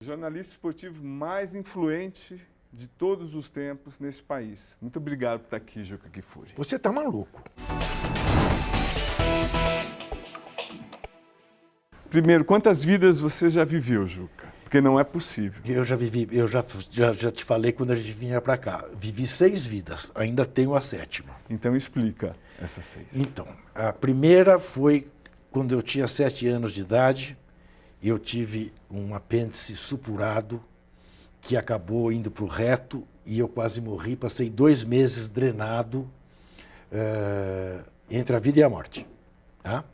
Jornalista esportivo mais influente de todos os tempos nesse país. Muito obrigado por estar aqui, Juca Kfouri. Você tá maluco. Primeiro, quantas vidas você já viveu, Juca? Porque não é possível. Eu já vivi, eu já te falei quando a gente vinha para cá. Vivi 6 vidas, ainda tenho a 7ª. Então explica essas 6. Então, a primeira foi quando eu tinha 7 anos de idade. Eu tive um apêndice supurado que acabou indo para o reto e eu quase morri. Passei 2 meses drenado entre a vida e a morte. Tá?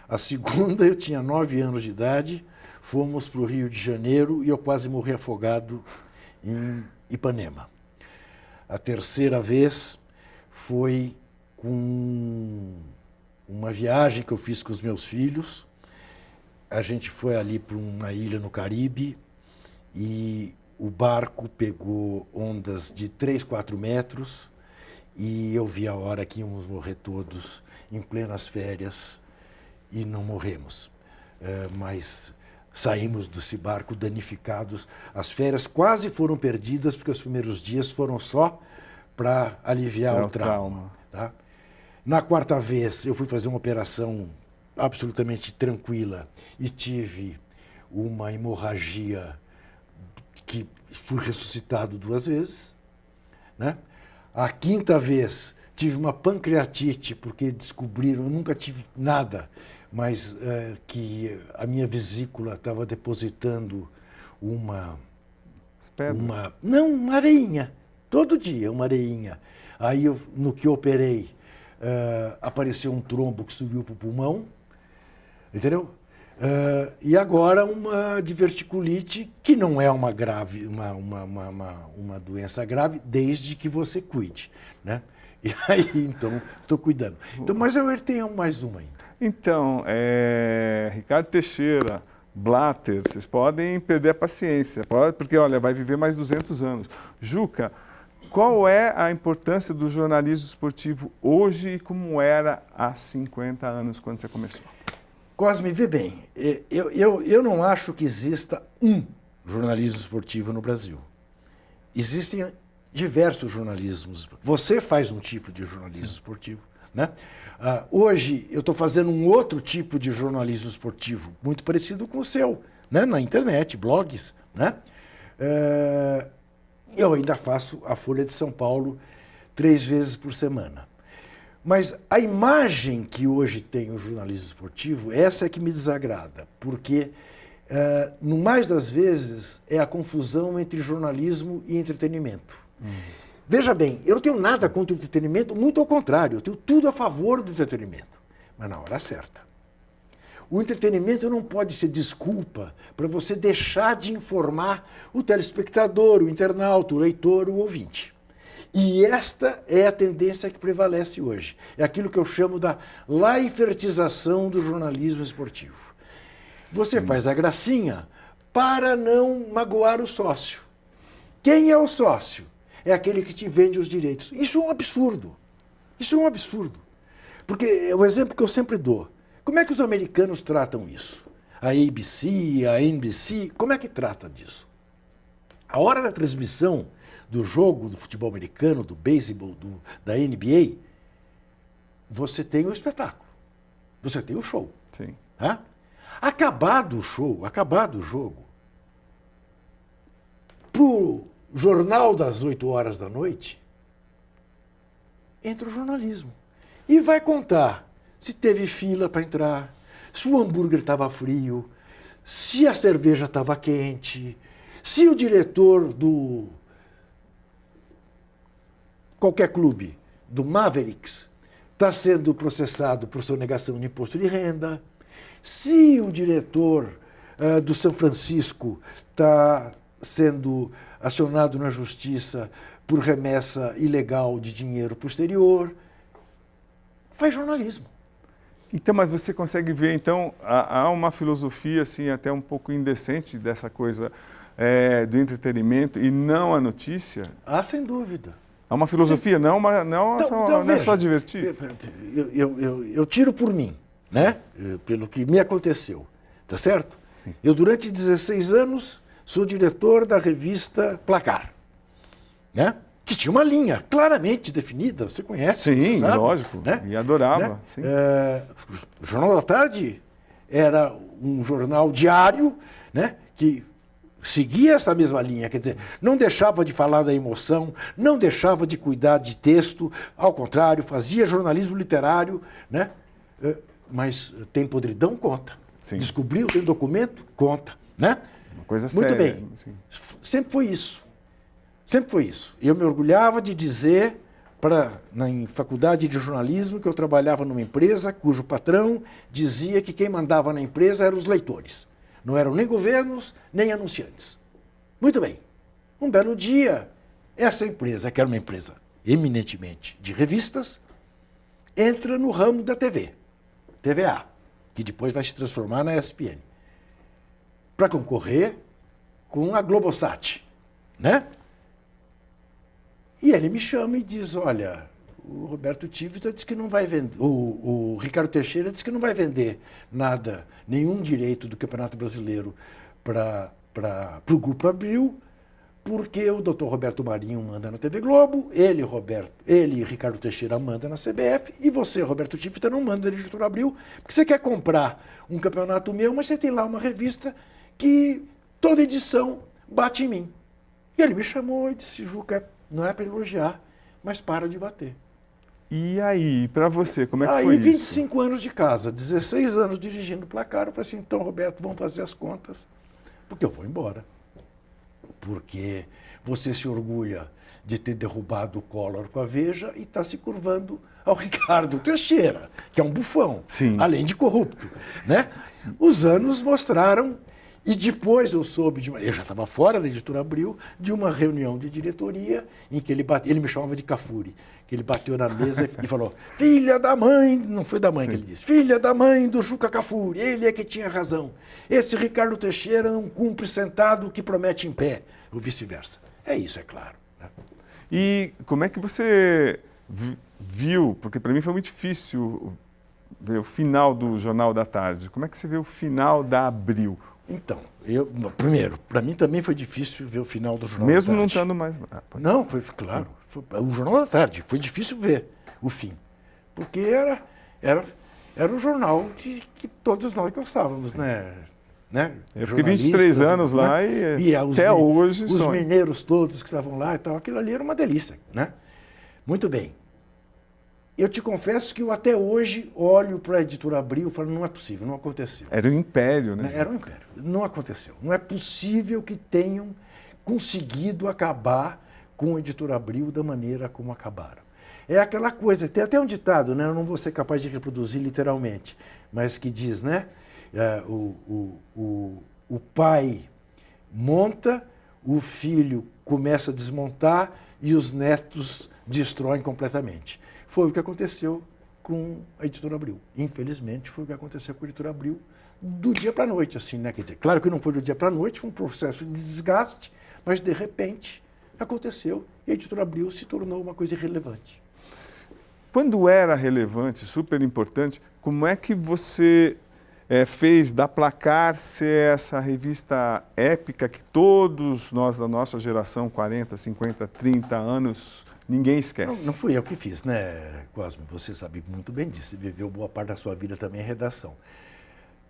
A segunda, eu tinha 9 anos de idade, fomos para o Rio de Janeiro e eu quase morri afogado em Ipanema. A terceira vez foi com uma viagem que eu fiz com os meus filhos. A gente foi ali para uma ilha no Caribe e o barco pegou ondas de 3, 4 metros e eu vi a hora que íamos morrer todos em plenas férias e não morremos. Mas saímos desse barco danificados. As férias quase foram perdidas porque os primeiros dias foram só para aliviar o trauma. Tá? Na 4ª vez eu fui fazer uma operação absolutamente tranquila e tive uma hemorragia que fui ressuscitado 2 vezes, né? A 5ª vez tive uma pancreatite porque descobriram, eu nunca tive nada, mas que a minha vesícula estava depositando uma areinha, todo dia uma areinha. Aí no que eu operei apareceu um trombo que subiu para o pulmão. Entendeu? E agora uma diverticulite, que não é uma doença grave, desde que você cuide. Né? E aí, então, estou cuidando. Então, mas eu tenho mais uma ainda. Então, Ricardo Teixeira, Blatter, vocês podem perder a paciência, porque, olha, vai viver mais 200 anos. Juca, qual é a importância do jornalismo esportivo hoje e como era há 50 anos, quando você começou? Cosme, vê bem, eu não acho que exista um jornalismo esportivo no Brasil. Existem diversos jornalismos. Você faz um tipo de jornalismo esportivo, né? Hoje eu estou fazendo um outro tipo de jornalismo esportivo, muito parecido com o seu, né? Na internet, blogs, né? Eu ainda faço a Folha de São Paulo 3 vezes por semana. Mas a imagem que hoje tem o jornalismo esportivo, essa é que me desagrada, porque, no mais das vezes, é a confusão entre jornalismo e entretenimento. Veja bem, eu não tenho nada contra o entretenimento, muito ao contrário, eu tenho tudo a favor do entretenimento, mas na hora certa. O entretenimento não pode ser desculpa para você deixar de informar o telespectador, o internauta, o leitor, o ouvinte. E esta é a tendência que prevalece hoje. É aquilo que eu chamo da laifertização do jornalismo esportivo. Você faz a gracinha para não magoar o sócio. Quem é o sócio? É aquele que te vende os direitos. Isso é um absurdo. Isso é um absurdo. Porque é o exemplo que eu sempre dou. Como é que os americanos tratam isso? A ABC, a NBC, como é que trata disso? A hora da transmissão do jogo do futebol americano, do beisebol, da NBA, você tem o espetáculo, você tem o show. Sim. Tá? Acabado o show, acabado o jogo, pro jornal das 8 horas da noite, entra o jornalismo. E vai contar se teve fila para entrar, se o hambúrguer estava frio, se a cerveja estava quente, se o diretor do qualquer clube, do Mavericks, está sendo processado por sonegação de imposto de renda, se o diretor do São Francisco está sendo acionado na justiça por remessa ilegal de dinheiro para o exterior, faz jornalismo. Então, mas você consegue ver, então, há uma filosofia, assim, até um pouco indecente dessa coisa do entretenimento e não a notícia? Ah, sem dúvida. Há uma filosofia, não é só divertir. Eu tiro por mim, né? Pelo que me aconteceu, tá certo? Sim. Eu, durante 16 anos, sou diretor da revista Placar, né? Que tinha uma linha claramente definida, você conhece, Sim, você sabe, lógico, né? e adorava. Né? Sim. O Jornal da Tarde era um jornal diário, né? Que seguia essa mesma linha, quer dizer, não deixava de falar da emoção, não deixava de cuidar de texto, ao contrário, fazia jornalismo literário, né? Mas tem podridão? Conta. Sim. Descobriu, tem documento? Conta, né? Uma coisa Muito séria. bem. Sim. Sempre foi isso. Sempre foi isso. Eu me orgulhava de dizer em faculdade de jornalismo que eu trabalhava numa empresa cujo patrão dizia que quem mandava na empresa eram os leitores. Não eram nem governos, nem anunciantes. Muito bem. Um belo dia, essa empresa, que era uma empresa eminentemente de revistas, entra no ramo da TV, TVA, que depois vai se transformar na ESPN, para concorrer com a Globosat, né? E ele me chama e diz, olha, o Roberto Tivita disse que não vai vender, o Ricardo Teixeira disse que não vai vender nada, nenhum direito do Campeonato Brasileiro para o Grupo Abril, porque o Dr. Roberto Marinho manda na TV Globo, ele e Ricardo Teixeira manda na CBF, e você, Roberto Tivita, não manda na Editora Abril, porque você quer comprar um campeonato meu, mas você tem lá uma revista que toda edição bate em mim. E ele me chamou e disse, Juca, não é para elogiar, mas para de bater. E aí, para você, como é que Aí, foi isso? 25 anos de casa, 16 anos dirigindo Placar, eu falei assim, então, Roberto, vamos fazer as contas, porque eu vou embora. Porque você se orgulha de ter derrubado o Collor com a Veja e está se curvando ao Ricardo Teixeira, que é um bufão, Sim. além de corrupto, né? Os anos mostraram, e depois eu soube, eu já estava fora da Editora Abril, de uma reunião de diretoria em que ele me chamava de Cafuri, que ele bateu na mesa e falou, filha da mãe, não foi da mãe que ele disse, filha da mãe do Juca Cafuri, ele é que tinha razão. Esse Ricardo Teixeira não cumpre sentado o que promete em pé, ou vice-versa. É isso, é claro. Né? E como é que você viu, porque para mim foi muito difícil ver o final do Jornal da Tarde, como é que você vê o final da Abril? Então, primeiro, para mim também foi difícil ver o final do Jornal Mesmo da Tarde. não estando mais lá. Não, foi claro. O Jornal da Tarde, foi difícil ver o fim. Porque era o jornal que todos nós gostávamos, né? Eu fiquei 23 anos lá e até hoje os mineiros todos que estavam lá e tal, aquilo ali era uma delícia, né? Muito bem. Eu te confesso que eu até hoje olho para a Editora Abril e falo, não é possível, não aconteceu. Era um império, né? Era um império. Não aconteceu. Não é possível que tenham conseguido acabar com a Editora Abril da maneira como acabaram. É aquela coisa, tem até um ditado, né? Eu não vou ser capaz de reproduzir literalmente, mas que diz, né? O pai monta, o filho começa a desmontar e os netos destroem completamente. Foi o que aconteceu com a Editora Abril. Infelizmente, foi o que aconteceu com a Editora Abril do dia para a noite, assim, né? Quer dizer, claro que não foi do dia para a noite, foi um processo de desgaste, mas de repente aconteceu e a Editora Abril se tornou uma coisa irrelevante. Quando era relevante, super importante, como é que você fez da Placar ser essa revista épica que todos nós da nossa geração, 40, 50, 30 anos, ninguém esquece? Não fui eu que fiz, né, Cosme? Você sabe muito bem disso. Você viveu boa parte da sua vida também em redação.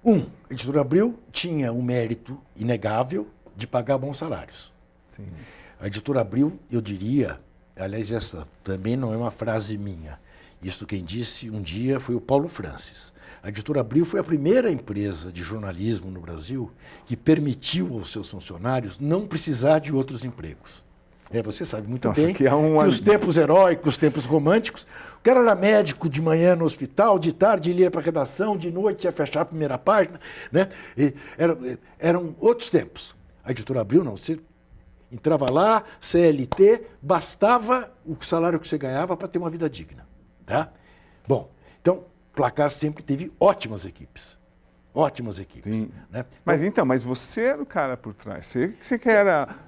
A Editora Abril tinha um mérito inegável de pagar bons salários. Sim. A Editora Abril, eu diria, aliás, essa também não é uma frase minha. Isso quem disse um dia foi o Paulo Francis. A Editora Abril foi a primeira empresa de jornalismo no Brasil que permitiu aos seus funcionários não precisar de outros empregos. Você sabe muito bem que os tempos heróicos, os tempos românticos, o cara era médico de manhã no hospital, de tarde ele ia para a redação, de noite ia fechar a primeira página, né? Eram outros tempos. A Editora Abril não, você entrava lá, CLT, bastava o salário que você ganhava para ter uma vida digna. Tá? Bom, então, Placar sempre teve ótimas equipes. ótimas equipes. Sim. Né? Mas você era o cara por trás,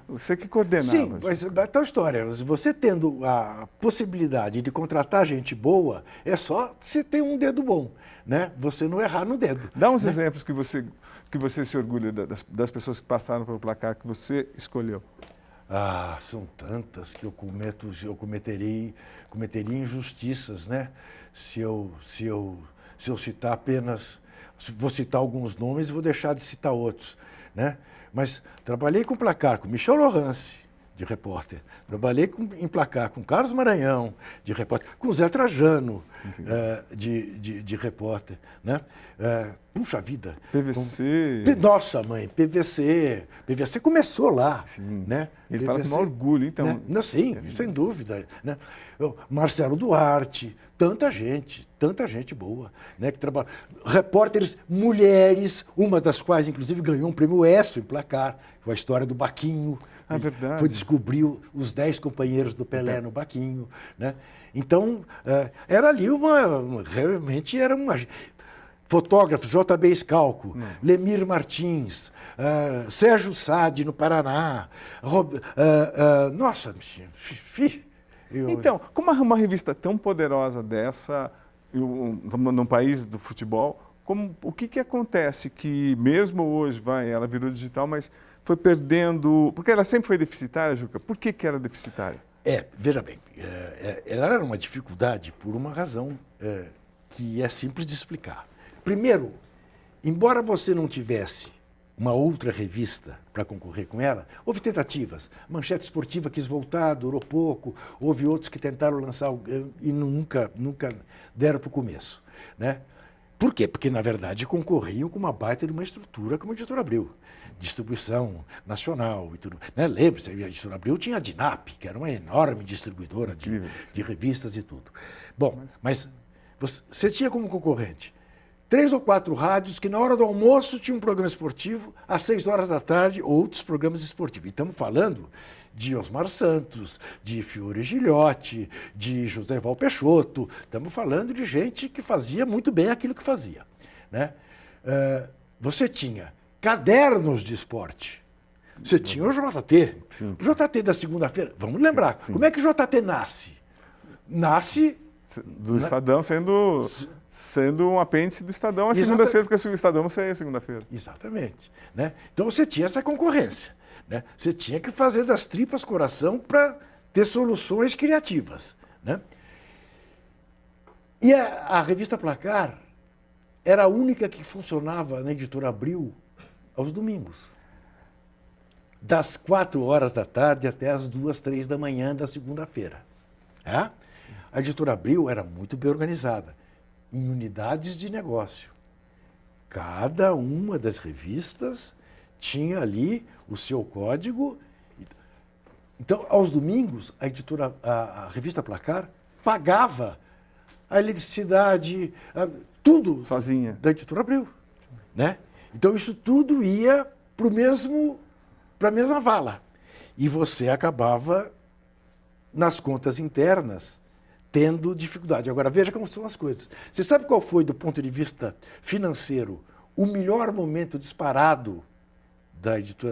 você que coordenava. Sim, mas é tal história. Você tendo a possibilidade de contratar gente boa, é só você ter um dedo bom, né? Você não errar no dedo. Dá uns exemplos que você se orgulha das pessoas que passaram pelo placar que você escolheu. Ah, são tantas que eu cometeria injustiças, né? Se eu citar apenas, vou citar alguns nomes e vou deixar de citar outros, né? Mas trabalhei com placar com Michel Laurence, de repórter. Trabalhei em placar com Carlos Maranhão, de repórter. Com Zé Trajano, de repórter. Né? Puxa vida. PVC. Nossa, mãe, PVC. PVC começou lá. Sim. Né? Ele PVC, fala com maior orgulho, então. Né? Não, sim, sem dúvida. Né? Marcelo Duarte, tanta gente boa, né, que trabalha. Repórteres mulheres, uma das quais, inclusive, ganhou um prêmio ESSO em placar, com a história do Baquinho. Ah, verdade. Foi descobrir os 10 companheiros do Pelé no Baquinho. Né? Então, era ali realmente era uma... Fotógrafos, JB Scalco, Lemir Martins, Sérgio Sade, no Paraná. Nossa, Então, como uma revista tão poderosa dessa, num país do futebol, o que acontece que mesmo hoje, ela virou digital, mas foi perdendo... Porque ela sempre foi deficitária, Juca. Por que era deficitária? Veja bem, ela era uma dificuldade por uma razão que é simples de explicar. Primeiro, embora você não tivesse uma outra revista para concorrer com ela, houve tentativas. Manchete Esportiva quis voltar, durou pouco, houve outros que tentaram lançar e nunca deram para o começo. Né? Por quê? Porque, na verdade, concorriam com uma baita de uma estrutura como a Editora Abril. Distribuição nacional e tudo. Né? Lembre-se, a Editora Abril tinha a DINAP, que era uma enorme distribuidora de revistas e tudo. Bom, mas você tinha como concorrente 3 ou 4 rádios que na hora do almoço tinha um programa esportivo, às 6 horas da tarde outros programas esportivos. E estamos falando de Osmar Santos, de Fiore Gilhote, de José Val Peixoto. Estamos falando de gente que fazia muito bem aquilo que fazia. Né? Você tinha cadernos de esporte. Você tinha o JT. Sim. O JT da segunda-feira. Vamos lembrar, como é que o JT nasce? Nasce... Do Estadão sendo um apêndice do Estadão a segunda-feira, porque o Estadão não saía segunda-feira. Exatamente. Né? Então você tinha essa concorrência. Né? Você tinha que fazer das tripas coração para ter soluções criativas. Né? E a revista Placar era a única que funcionava na Editora Abril aos domingos. Das 4 horas da tarde até as 2, 3 da manhã da segunda-feira. É? A Editora Abril era muito bem organizada, em unidades de negócio. Cada uma das revistas tinha ali o seu código. Então, aos domingos, a revista Placar pagava a eletricidade, tudo sozinha da Editora Abril. Né? Então, isso tudo ia para a mesma vala. E você acabava, nas contas internas, tendo dificuldade. Agora, veja como são as coisas. Você sabe qual foi, do ponto de vista financeiro, o melhor momento disparado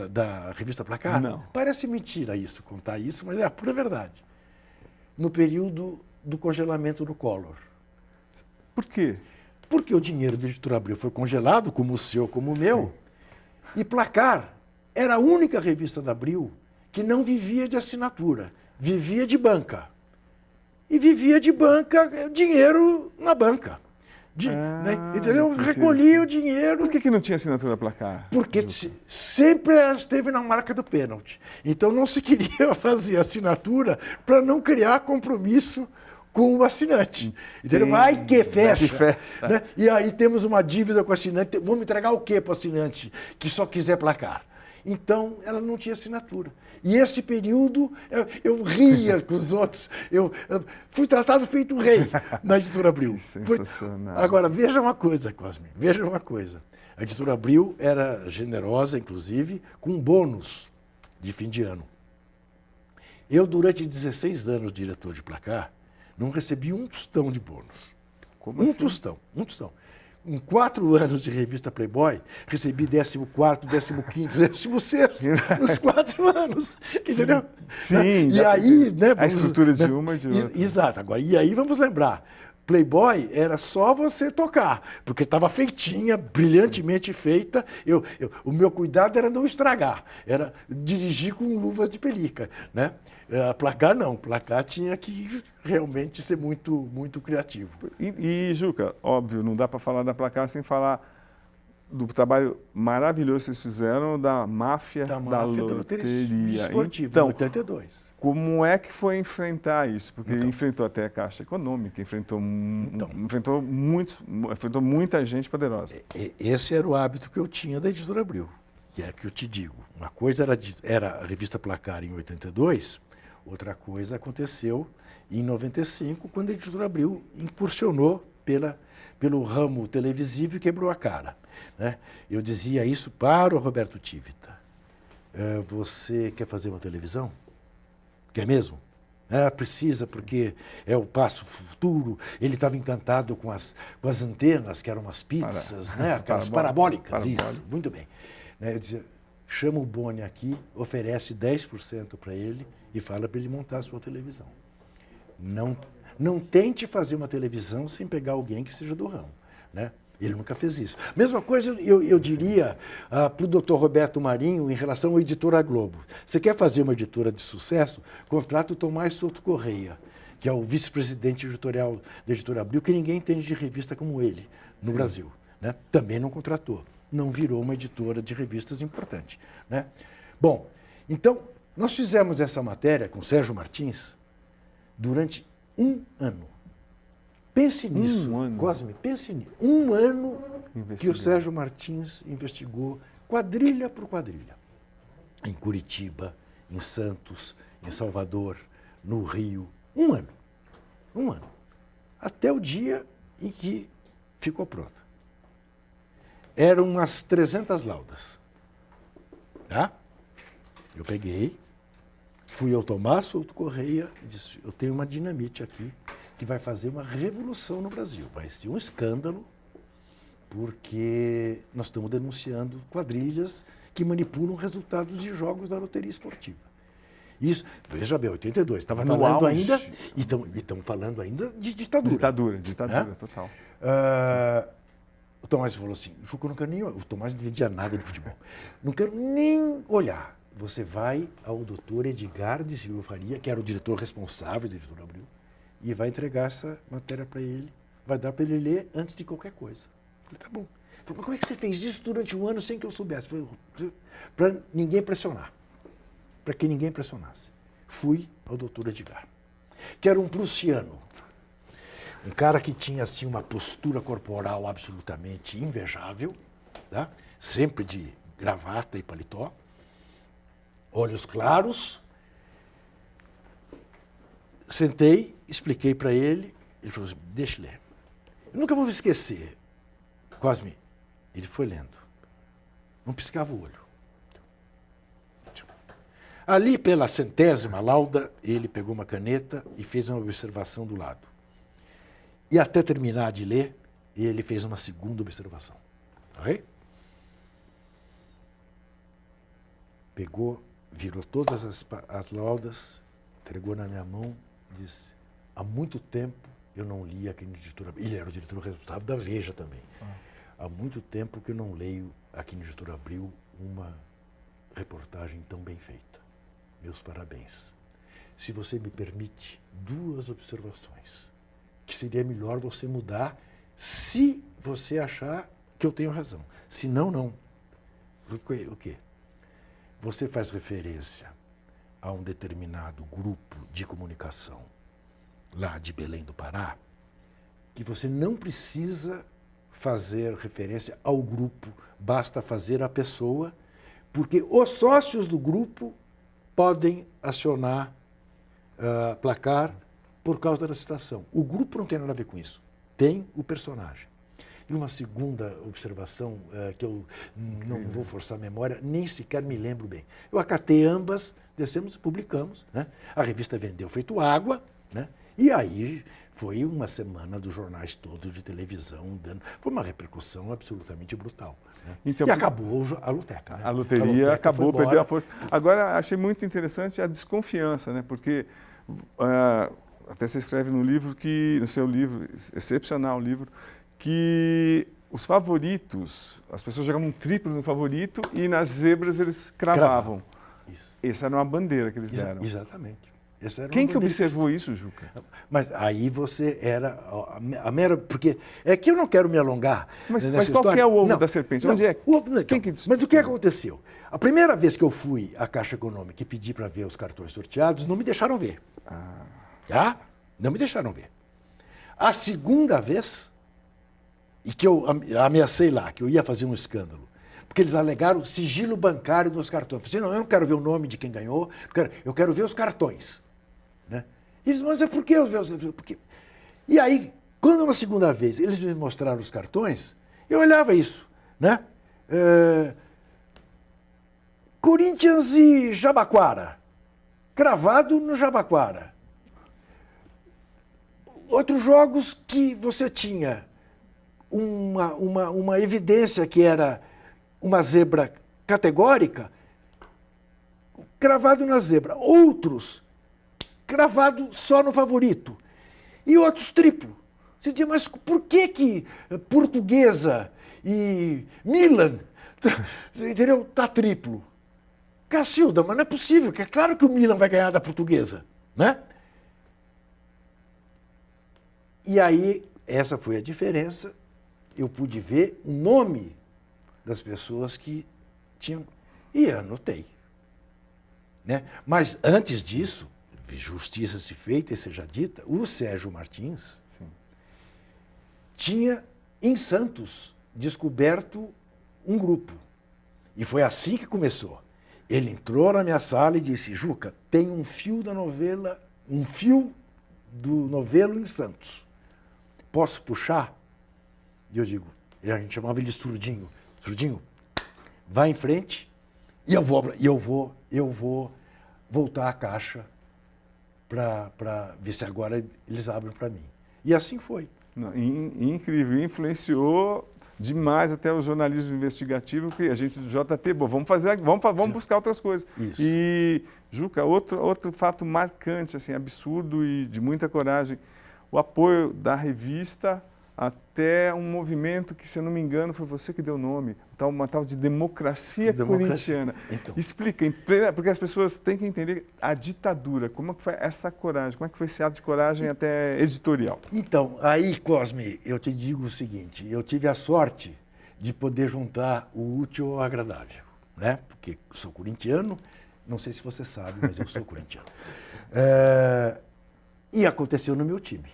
da revista Placar? Não. Parece mentira contar isso, mas é a pura verdade. No período do congelamento do Collor. Por quê? Porque o dinheiro da Editora Abril foi congelado, como o seu, como o meu. Sim. E Placar era a única revista da Abril que não vivia de assinatura, vivia de banca. E vivia de banca, dinheiro na banca. Né? Entendeu? Recolhia o dinheiro. Por que não tinha assinatura Placar? Porque sempre ela esteve na marca do pênalti. Então não se queria fazer assinatura para não criar compromisso com o assinante. Entendeu? Vai que fecha. Né? E aí temos uma dívida com o assinante. Vamos entregar o quê para o assinante que só quiser Placar? Então, ela não tinha assinatura. E esse período, eu ria com os outros. Eu fui tratado feito rei na Editora Abril. Que sensacional. Agora, veja uma coisa, Cosme, veja uma coisa. A Editora Abril era generosa, inclusive, com bônus de fim de ano. Eu, durante 16 anos, diretor de Placar, não recebi um tostão de bônus. Como assim? Um tostão. em 4 anos de revista Playboy, recebi 14º, 15º, 16º nos 4 anos, entendeu? Sim. E aí, né, a estrutura de uma e de outra. Exato. Agora, e aí vamos lembrar, Playboy era só você tocar, porque estava feitinha, brilhantemente feita. O meu cuidado era não estragar, era dirigir com luvas de pelica, né? Placar não, placar tinha que realmente ser muito, muito criativo. E, Juca, óbvio, não dá para falar da Placar sem falar do trabalho maravilhoso que vocês fizeram da máfia da loteria esportiva, então, em 82. Como é que foi enfrentar isso? Porque enfrentou até a Caixa Econômica, enfrentou muita gente poderosa. Esse era o hábito que eu tinha da Editora Abril, que é que eu te digo. Uma coisa era a revista Placar em 82, outra coisa aconteceu em 95, quando a Editora Abril incursionou pelo ramo televisivo e quebrou a cara, né? Eu dizia isso para o Roberto Tivita. Você quer fazer uma televisão? Quer mesmo? Precisa, porque é o passo futuro. Ele estava encantado com as antenas, que eram umas pizzas, né? Aquelas parabólicas. Isso, muito bem. Eu dizia, chama o Boni aqui, oferece 10% para ele e fala para ele montar a sua televisão. Não tente fazer uma televisão sem pegar alguém que seja do ramo, né? Ele nunca fez isso. Mesma coisa eu diria para o Dr. Roberto Marinho em relação à editora Globo. Você quer fazer uma editora de sucesso? Contrata o Tomás Souto Correia, que é o vice-presidente editorial da Editora Abril, que ninguém entende de revista como ele no Brasil, né? Também não contratou. Não virou uma editora de revistas importante, né? Bom, então, nós fizemos essa matéria com Sérgio Martins durante 1 ano. Pense nisso, Cosme, pense nisso. 1 ano que o Sérgio Martins investigou quadrilha por quadrilha. Em Curitiba, em Santos, em Salvador, no Rio. 1 ano. 1 ano. Até o dia em que ficou pronta. Eram umas 300 laudas. Tá? Eu peguei, fui ao Tomás Souto Correia e disse, eu tenho uma dinamite aqui que vai fazer uma revolução no Brasil. Vai ser um escândalo, porque nós estamos denunciando quadrilhas que manipulam resultados de jogos da loteria esportiva. Isso, veja bem, 82, estava falando ainda, e estão falando ainda de ditadura. Ditadura, total. O Tomás falou assim, eu não quero nem olhar. O Tomás não entendia nada de futebol. Não quero nem olhar. Você vai ao doutor Edgar de Silva Faria, que era o diretor responsável da Editora Abril, e vai entregar essa matéria para ele, vai dar para ele ler antes de qualquer coisa. Eu falei, tá bom. Ele falou, mas como é que você fez isso durante 1 ano sem que eu soubesse? Para ninguém pressionar. Para que ninguém pressionasse. Fui ao doutor Edgar, que era um prussiano. Um cara que tinha assim, uma postura corporal absolutamente invejável, tá? Sempre de gravata e paletó, olhos claros. Sentei, expliquei para ele, ele falou assim, deixa eu ler. Eu nunca vou me esquecer. Cosme, ele foi lendo. Não piscava o olho. Ali, pela 100ª lauda, ele pegou uma caneta e fez uma observação do lado. E até terminar de ler, ele fez uma segunda observação. Okay? Pegou, virou todas as laudas, entregou na minha mão, disse, há muito tempo eu não li aqui na Editora Abril. Ele era o diretor responsável da Veja também. Há muito tempo que eu não leio aqui na Editora Abril uma reportagem tão bem feita. Meus parabéns. Se você me permite 2 observações, que seria melhor você mudar se você achar que eu tenho razão. Se não, não. O quê? Você faz referência a um determinado grupo de comunicação lá de Belém do Pará, que você não precisa fazer referência ao grupo, basta fazer a pessoa, porque os sócios do grupo podem acionar Placar por causa da citação. O grupo não tem nada a ver com isso, tem o personagem. E uma segunda observação, que eu não vou forçar a memória, nem sequer me lembro bem. Eu acatei ambas, descemos e publicamos, né? A revista vendeu feito água, né? E aí Foi uma semana dos jornais todos de televisão, foi uma repercussão absolutamente brutal. Né? Então, e acabou a Luteca. Né? A loteria acabou, perdeu a força. Agora, achei muito interessante a desconfiança, né? Porque até você escreve no livro no seu livro, excepcional livro, que os favoritos, as pessoas jogavam um triplo no favorito e nas zebras eles cravavam. Essa era uma bandeira que eles deram. Exatamente. Quem que observou isso, Juca? Mas aí você era a mera... Porque é que eu não quero me alongar. Mas qual que é o ovo da serpente? Onde é? Mas o que aconteceu? A primeira vez que eu fui à Caixa Econômica e pedi para ver os cartões sorteados, não me deixaram ver. Já? Não me deixaram ver. A segunda vez, e que eu ameacei lá, que eu ia fazer um escândalo, porque eles alegaram sigilo bancário dos cartões. Eu falei, não, eu não quero ver o nome de quem ganhou, eu quero ver os cartões. Né? E eles, mas por que eu ver porque... E aí, quando na segunda vez eles me mostraram os cartões, eu olhava isso, né? Corinthians e Jabaquara, cravado no Jabaquara. Outros jogos que você tinha uma evidência que era uma zebra categórica, cravado na zebra. Outros, cravado só no favorito. E outros triplo. Você diz, mas por que Portuguesa e Milan, entendeu, tá triplo? Cacilda, mas não é possível, que é claro que o Milan vai ganhar da Portuguesa, né? E aí, essa foi a diferença. Eu pude ver o nome das pessoas que tinham... E anotei. Né? Mas antes disso, justiça se feita e seja dita, o Sérgio Martins tinha, em Santos, descoberto um grupo. E foi assim que começou. Ele entrou na minha sala e disse, Juca, tem um fio da novela, um fio do novelo em Santos. Posso puxar? E eu digo, a gente chamava ele de Surdinho. Surdinho, vai em frente e eu vou voltar à Caixa para ver se agora eles abrem para mim. E assim foi. Não, incrível, influenciou demais até o jornalismo investigativo, que a gente do JT, vamos buscar outras coisas. Isso. E, Juca, outro fato marcante, assim, absurdo e de muita coragem, o apoio da revista até um movimento que, se eu não me engano, foi você que deu o nome, uma tal de democracia corintiana. Então. Explica, porque as pessoas têm que entender a ditadura, como é que foi essa coragem, como é que foi esse ato de coragem até editorial. Então, aí, Cosme, eu te digo o seguinte, eu tive a sorte de poder juntar o útil ao agradável, né? Porque sou corintiano, não sei se você sabe, mas eu sou corintiano. E aconteceu no meu time.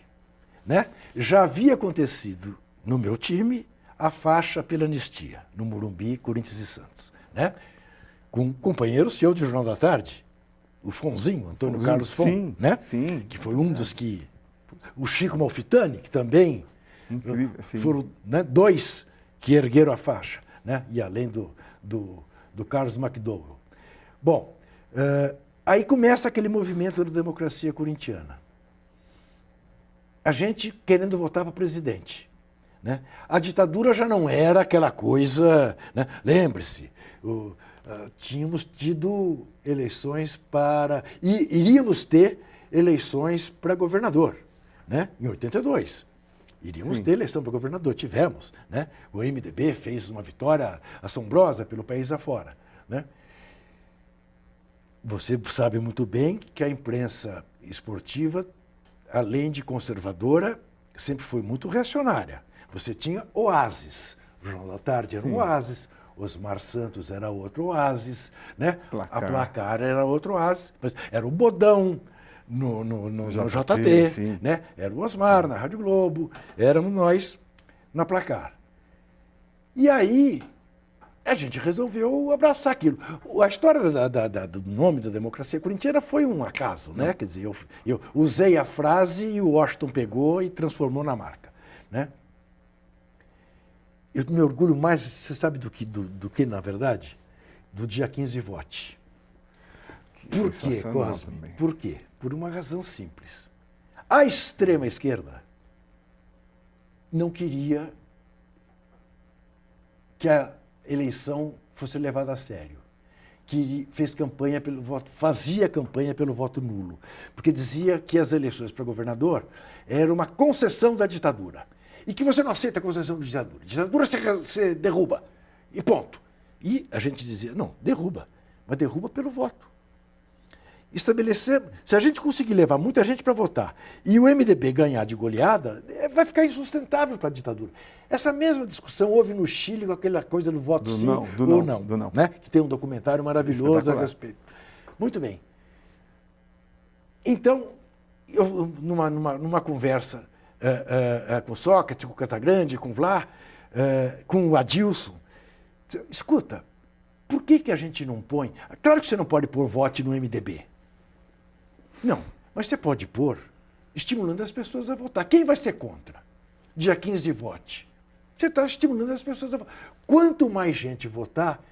Né? Já havia acontecido no meu time a faixa pela anistia, no Morumbi, Corinthians e Santos. Né? Com um companheiro seu de Jornal da Tarde, o Fonzinho, Antônio Carlos Fon, sim, né? Sim. Que foi um dos que... O Chico Malfitani, que também... Incrível, sim. Foram, né, dois que ergueram a faixa, né? E além do Carlos McDowell. Bom, aí começa aquele movimento da democracia corintiana. A gente querendo votar para presidente. Né? A ditadura já não era aquela coisa... Né? Lembre-se, tínhamos tido eleições para... E iríamos ter eleições para governador, né? Em 82. Iríamos ter eleição para governador, tivemos. Né? O MDB fez uma vitória assombrosa pelo país afora. Né? Você sabe muito bem que a imprensa esportiva, além de conservadora, sempre foi muito reacionária. Você tinha oásis. O Jornal da Tarde era um oásis, Osmar Santos era outro oásis, né? A Placar era outro oásis, mas era o Bodão no JT, né? Era o Osmar na Rádio Globo, éramos nós na Placar. E aí a gente resolveu abraçar aquilo. A história do nome da democracia corintiana foi um acaso, né? Quer dizer, eu usei a frase e o Washington pegou e transformou na marca, né? Eu me orgulho mais, você sabe do que, na verdade? Do dia 15 vote. Por quê, Cosme? Por quê? Por uma razão simples. A extrema-esquerda não queria que a eleição fosse levada a sério. Fez campanha pelo voto, fazia campanha pelo voto nulo, porque dizia que as eleições para governador eram uma concessão da ditadura. E que você não aceita a concessão da ditadura. Ditadura você derruba. E ponto. E a gente dizia, não, derruba, mas derruba pelo voto. Estabelecer, se a gente conseguir levar muita gente para votar e o MDB ganhar de goleada, vai ficar insustentável para a ditadura. Essa mesma discussão houve no Chile com aquela coisa do voto sim ou não, né? Que tem um documentário maravilhoso a respeito. Muito bem. Então, eu, numa conversa com Sócrates, com Casagrande, com Vlá, com o Adilson, escuta, por que a gente não põe... Claro que você não pode pôr vote no MDB. Não, mas você pode pôr estimulando as pessoas a votar. Quem vai ser contra? Dia 15 vote. Você está estimulando as pessoas a votar. Quanto mais gente votar,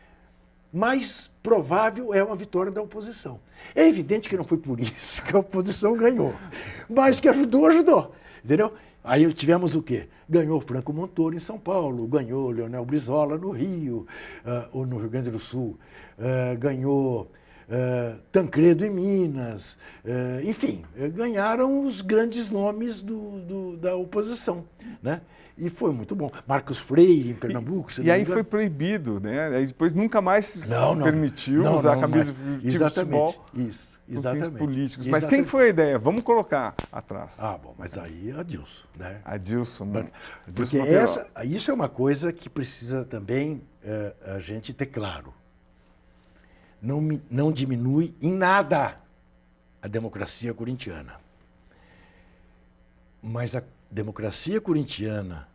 mais provável é uma vitória da oposição. É evidente que não foi por isso que a oposição ganhou, mas que ajudou. Entendeu? Aí tivemos o quê? Ganhou Franco Montoro em São Paulo, ganhou Leonel Brizola no Rio, ou no Rio Grande do Sul, ganhou Tancredo em Minas, enfim, ganharam os grandes nomes da oposição, né? E foi muito bom. Marcos Freire, em Pernambuco. E aí foi proibido, né? Aí depois nunca mais se permitiu usar a camisa de futebol por fins políticos. Mas quem foi a ideia? Vamos colocar atrás. Ah, bom, mas aí é Adilson, né? Adilson. Porque isso é uma coisa que precisa também a gente ter claro. Não diminui em nada a democracia corintiana. Mas a democracia corintiana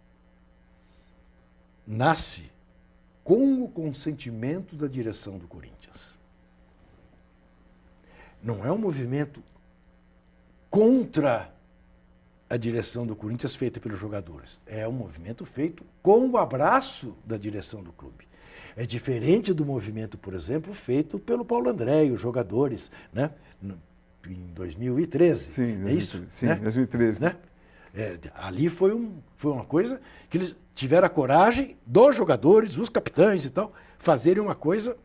nasce com o consentimento da direção do Corinthians. Não é um movimento contra a direção do Corinthians feita pelos jogadores. É um movimento feito com o abraço da direção do clube. É diferente do movimento, por exemplo, feito pelo Paulo André e os jogadores, né? Em 2013. Sim, é isso? Sim, né? 2013. Né? Ali foi uma coisa que eles tiveram a coragem dos jogadores, os capitães e tal, fazerem uma coisa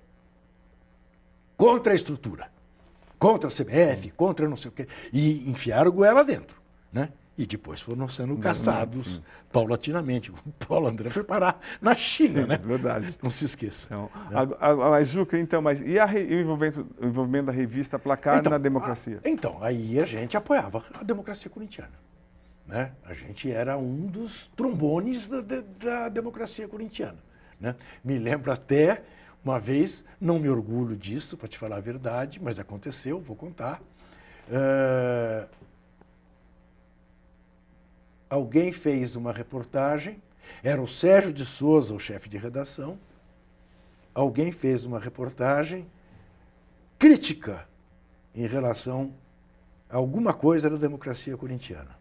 contra a estrutura, contra a CBF, contra não sei o quê, e enfiaram o goela dentro, né? E depois foram sendo caçados paulatinamente. O Paulo André foi parar na China, né? Verdade. Não se esqueça. Então, mas, Juca, então, e o envolvimento da revista Placar na democracia? Então, aí a gente apoiava a democracia corintiana. Né? A gente era um dos trombones da democracia corintiana. Né? Me lembro até, uma vez, não me orgulho disso, para te falar a verdade, mas aconteceu, vou contar. Alguém fez uma reportagem, era o Sérgio de Souza, o chefe de redação, alguém fez uma reportagem crítica em relação a alguma coisa da democracia corintiana.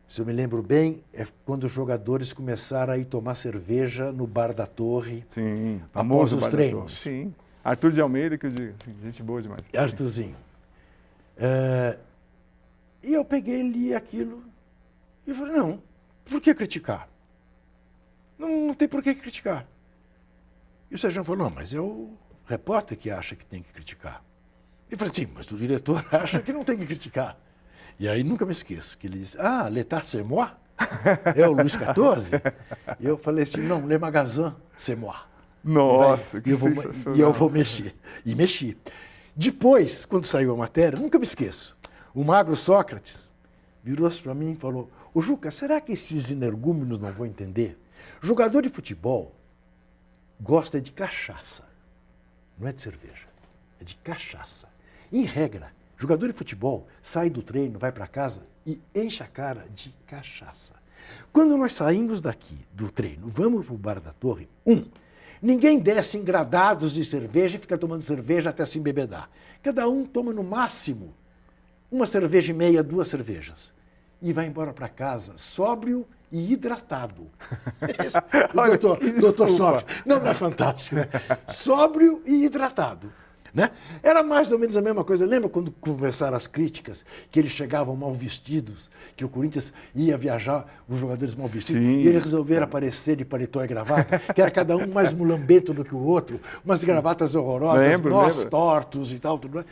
Se eu me lembro bem, é quando os jogadores começaram a ir tomar cerveja no Bar da Torre. Sim, após os Bar treinos. Da Torre. Sim, Arthur de Almeida, que eu digo, gente boa demais. Arthurzinho. E eu peguei, li aquilo e falei, não, por que criticar? Não tem por que criticar. E o Sérgio falou, não, mas é o repórter que acha que tem que criticar. E eu falei, sim, mas o diretor acha que não tem que criticar. E aí nunca me esqueço, que ele disse, l'état c'est moi? É o Luís XIV? E eu falei assim, não, Le Magazin c'est moi. Nossa, que sensacional. E eu vou mexer. E mexi. Depois, quando saiu a matéria, nunca me esqueço, o magro Sócrates virou-se para mim e falou, ô Juca, será que esses energúmenos não vão entender? Jogador de futebol gosta de cachaça, não é de cerveja, é de cachaça. Em regra, jogador de futebol sai do treino, vai para casa e enche a cara de cachaça. Quando nós saímos daqui do treino, vamos para o Bar da Torre, ninguém desce engradados de cerveja e fica tomando cerveja até se embebedar. Cada um toma no máximo uma cerveja e meia, 2 cervejas. E vai embora para casa sóbrio e hidratado. Doutor Sócrates. Não é fantástico, né? Sóbrio e hidratado. Né? Era mais ou menos a mesma coisa. Lembra quando começaram as críticas, que eles chegavam mal vestidos, que o Corinthians ia viajar, os jogadores mal vestidos, Sim. e eles resolveram aparecer de paletó e gravata, que era cada um mais mulambento do que o outro, umas gravatas horrorosas, nós tortos e tal. Tudo,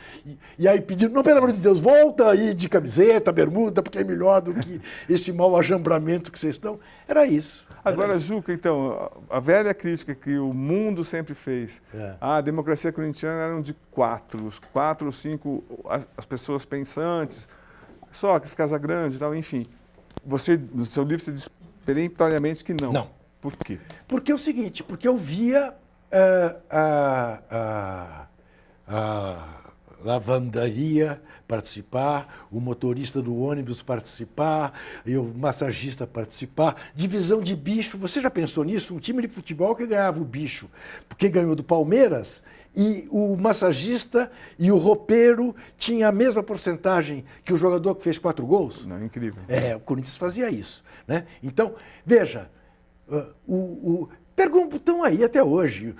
e aí pediram, não, pelo amor de Deus, volta aí de camiseta, bermuda, porque é melhor do que esse mau ajambramento que vocês estão. Era isso. Agora, Juca, então, a velha crítica que o mundo sempre fez, a democracia corintiana eram de os 4 ou 5, as pessoas pensantes, Sócrates, Casagrande e tal, enfim. Você, no seu livro, você diz peremptoriamente que não. Não. Por quê? Porque é o seguinte, porque eu via a lavandaria participar, o motorista do ônibus participar, e o massagista participar. Divisão de bicho, você já pensou nisso? Um time de futebol que ganhava o bicho, porque ganhou do Palmeiras, e o massagista e o roupeiro tinha a mesma porcentagem que o jogador que fez 4 gols? Não, é incrível. O Corinthians fazia isso. Né? Então, veja, perguntam aí até hoje.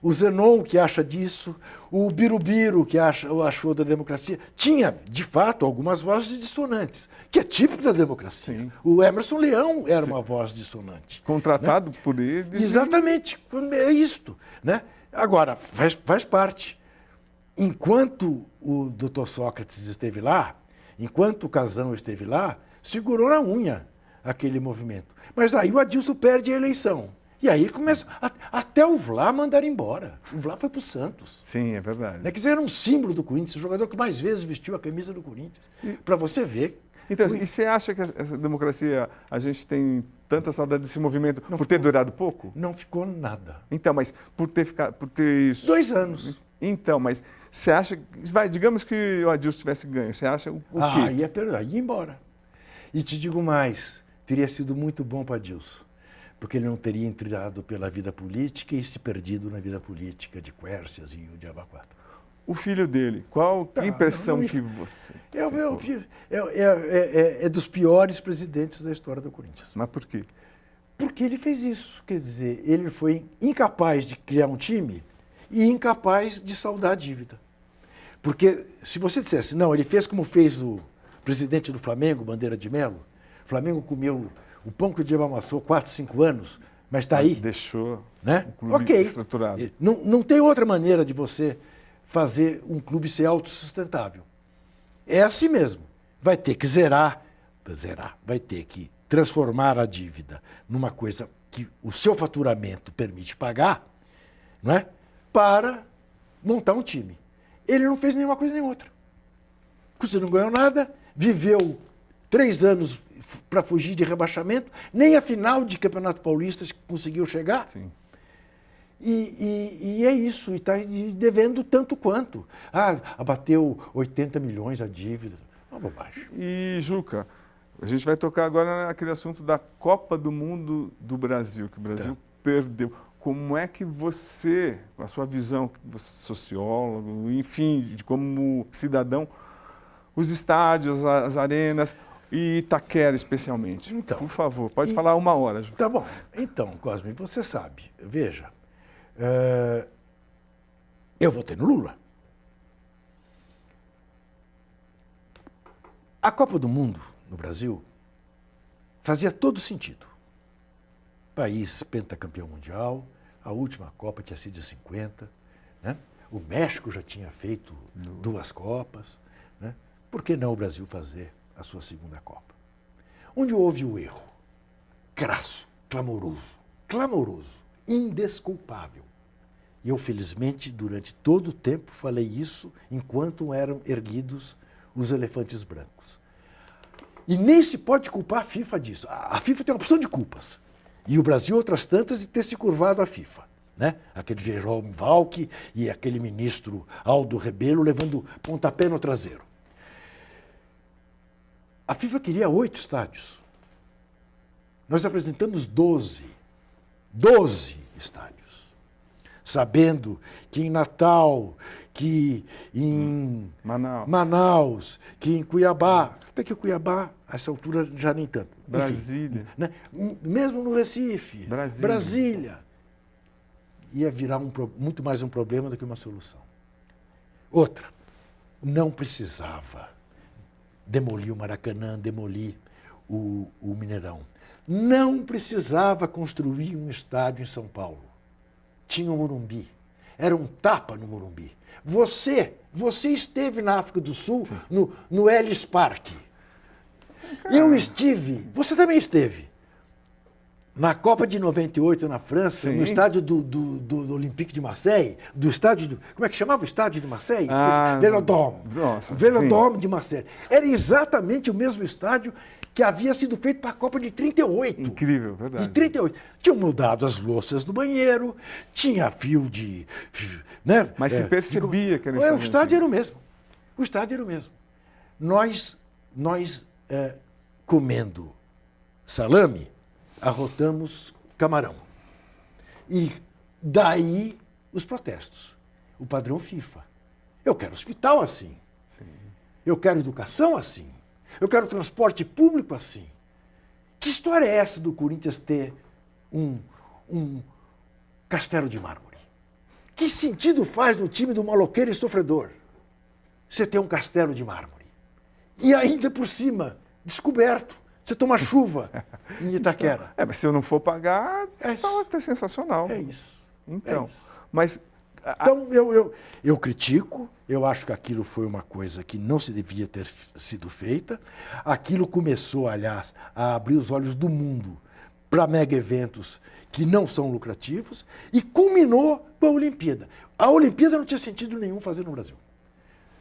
O Zenon, que acha disso, o Birubiru, que achou da democracia, tinha, de fato, algumas vozes dissonantes, que é típico da democracia. Sim. O Emerson Leão era uma voz dissonante. Contratado, né? por eles. Exatamente, é isto. Né? Agora, faz parte. Enquanto o doutor Sócrates esteve lá, enquanto o Casão esteve lá, segurou na unha aquele movimento. Mas aí o Adilson perde a eleição. E aí começa. Até o Vlá mandaram embora. O Vlá foi para o Santos. Sim, é verdade. Quer dizer, era um símbolo do Corinthians, o jogador que mais vezes vestiu a camisa do Corinthians. Para você ver. Então, e você acha que essa democracia, a gente tem tanta saudade desse movimento por ter durado pouco? Não ficou nada. Então, mas por ter isso. 2 anos. Então, mas você acha. Digamos que o Adilson tivesse ganho, você acha o quê? Ia embora. E te digo mais, teria sido muito bom para Adilson. Porque ele não teria entrado pela vida política e se perdido na vida política de Quércias e o Diabo 4. O filho dele, que impressão que você... É dos piores presidentes da história do Corinthians. Mas por quê? Porque ele fez isso. Quer dizer, ele foi incapaz de criar um time e incapaz de saldar a dívida. Porque se você dissesse, não, ele fez como fez o presidente do Flamengo, Bandeira de Melo, o Flamengo comeu o pão que o diabo amassou 4, 5 anos, mas está aí. Deixou, né? O clube estruturado. Não tem outra maneira de você fazer um clube ser autossustentável. É assim mesmo. Vai ter que zerar, vai ter que transformar a dívida numa coisa que o seu faturamento permite pagar, não é? Para montar um time. Ele não fez nenhuma coisa nem outra. Você não ganhou nada, viveu 3 anos para fugir de rebaixamento, nem a final de Campeonato Paulista conseguiu chegar. Sim. E é isso, e está devendo tanto quanto. Abateu 80 milhões a dívida. Uma bobagem. E, Juca, a gente vai tocar agora naquele assunto da Copa do Mundo do Brasil, que o Brasil perdeu. Como é que você, com a sua visão, sociólogo, enfim, como cidadão, os estádios, as arenas... E Itaquera, especialmente. Então, por favor, pode falar 1 hora, Ju. Tá bom. Então, Cosme, você sabe, veja, eu votei no Lula. A Copa do Mundo no Brasil fazia todo sentido. País pentacampeão mundial, a última Copa tinha sido em 50, né? O México já tinha feito 2 Copas, né? Por que não o Brasil fazer a sua segunda Copa? Onde houve o erro? Crasso, clamoroso, indesculpável. E eu, felizmente, durante todo o tempo falei isso enquanto eram erguidos os elefantes brancos. E nem se pode culpar a FIFA disso. A FIFA tem uma opção de culpas. E o Brasil outras tantas de ter se curvado à FIFA. Né? Aquele Jerome Valk e aquele ministro Aldo Rebelo levando pontapé no traseiro. A FIFA queria 8 estádios. Nós apresentamos 12 estádios. Sabendo que em Natal, que em Manaus, que em Cuiabá, até que o Cuiabá, a essa altura, já nem tanto. Brasília. Enfim, né? Mesmo no Recife, Brasília. Ia virar muito mais um problema do que uma solução. Outra, não precisava demolir o Maracanã, demolir o Mineirão. Não precisava construir um estádio em São Paulo. Tinha o Morumbi. Era um tapa no Morumbi. Você esteve na África do Sul, no Ellis Park. Eu estive, você também esteve. Na Copa de 98 na França, Sim. no estádio do Olympique de Marseille, do estádio como é que chamava o estádio de Marseille? Velodrome. Nossa, Velodrome de Marseille. Era exatamente o mesmo estádio que havia sido feito para a Copa de 38. Incrível, verdade. De 38. Tinham mudado as louças do banheiro, tinha fio de... Né? Mas se percebia que era o estádio era o mesmo. O estádio era o mesmo. Nós comendo salame, arrotamos camarão. E daí os protestos. O padrão FIFA. Eu quero hospital assim. Sim. Eu quero educação assim. Eu quero transporte público assim. Que história é essa do Corinthians ter um castelo de mármore? Que sentido faz no time do maloqueiro e sofredor você ter um castelo de mármore? E ainda por cima, descoberto. Você toma chuva em Itaquera. Mas se eu não for pagar, tá até sensacional. É isso. Então, é isso. Mas... Então, eu critico, eu acho que aquilo foi uma coisa que não se devia ter sido feita. Aquilo começou, aliás, a abrir os olhos do mundo para mega eventos que não são lucrativos e culminou com a Olimpíada. A Olimpíada não tinha sentido nenhum fazer no Brasil.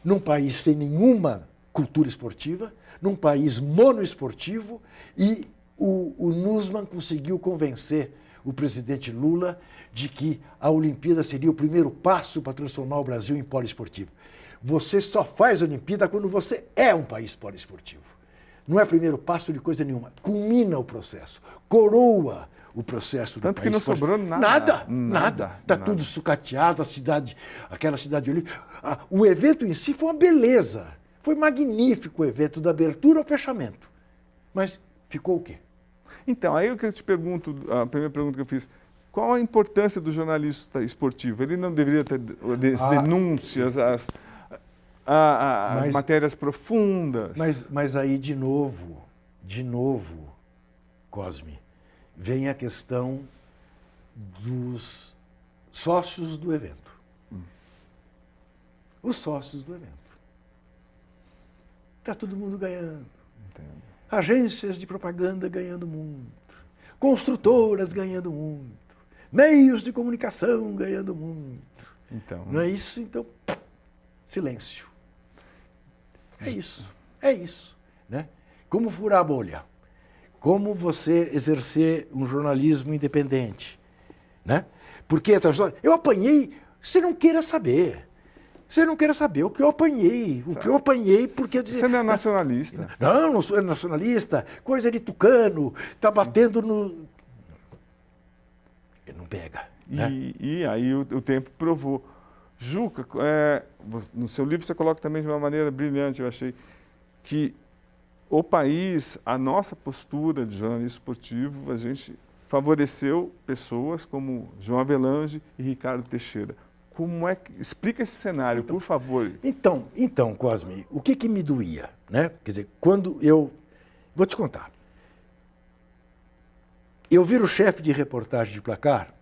Num país sem nenhuma cultura esportiva, num país monoesportivo, e o Nussmann conseguiu convencer o presidente Lula de que a Olimpíada seria o primeiro passo para transformar o Brasil em poliesportivo. Você só faz a Olimpíada quando você é um país poliesportivo. Não é primeiro passo de coisa nenhuma. Culmina o processo, coroa o processo do Tanto país. Que não sobrou nada. Nada. Está tudo sucateado, aquela cidade olímpica. O evento em si foi uma beleza. Foi magnífico o evento, da abertura ao fechamento. Mas ficou o quê? Então, aí eu te pergunto, a primeira pergunta que eu fiz, qual a importância do jornalista esportivo? Ele não deveria ter as denúncias, as matérias profundas? Mas aí, de novo, Cosme, vem a questão dos sócios do evento. Os sócios do evento. Está todo mundo ganhando. Entendo. Agências de propaganda ganhando muito. Construtoras ganhando muito. Meios de comunicação ganhando muito. Então, não é isso? Então, silêncio. É isso. É isso. Né? Como furar a bolha? Como você exercer um jornalismo independente? Né? Porque eu apanhei, você não queira saber. Você não queira saber o que eu apanhei. O que eu apanhei porque... Você não é nacionalista. Não sou nacionalista. Coisa de tucano. Está batendo no... Não pega. Né? E aí o tempo provou. Juca, no seu livro você coloca também de uma maneira brilhante, eu achei, que o país, a nossa postura de jornalismo esportivo, a gente favoreceu pessoas como João Avelange e Ricardo Teixeira. Como é que... Explica esse cenário, por favor. Então, Cosme, o que me doía? Né? Quer dizer, quando eu... Vou te contar. Eu viro chefe de reportagem de Placar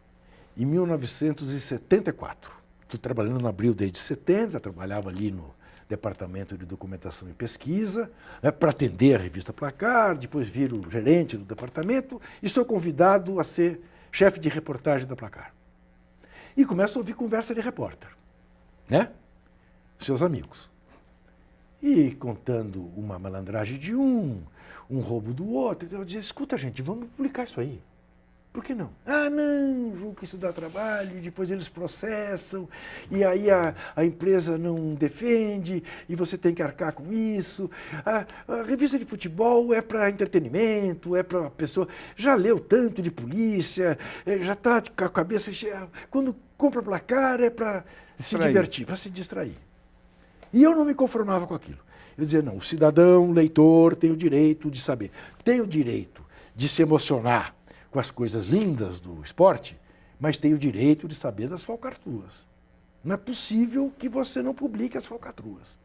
em 1974. Estou trabalhando no Abril desde 70, trabalhava ali no Departamento de Documentação e Pesquisa, né, para atender a revista Placar, depois viro gerente do departamento e sou convidado a ser chefe de reportagem da Placar. E começo a ouvir conversa de repórter, né? Seus amigos. E contando uma malandragem de um roubo do outro. Eu dizia, escuta, gente, vamos publicar isso aí. Por que não? Não, Juca, isso dá trabalho, depois eles processam, e aí a empresa não defende, e você tem que arcar com isso. A revista de futebol é para entretenimento, é para a pessoa... Já leu tanto de polícia, já está com a cabeça cheia. Quando compra Placar é para se divertir, para se distrair. E eu não me conformava com aquilo. Eu dizia, não, o cidadão, o leitor tem o direito de saber, tem o direito de se emocionar com as coisas lindas do esporte, mas tem o direito de saber das falcatruas. Não é possível que você não publique as falcatruas.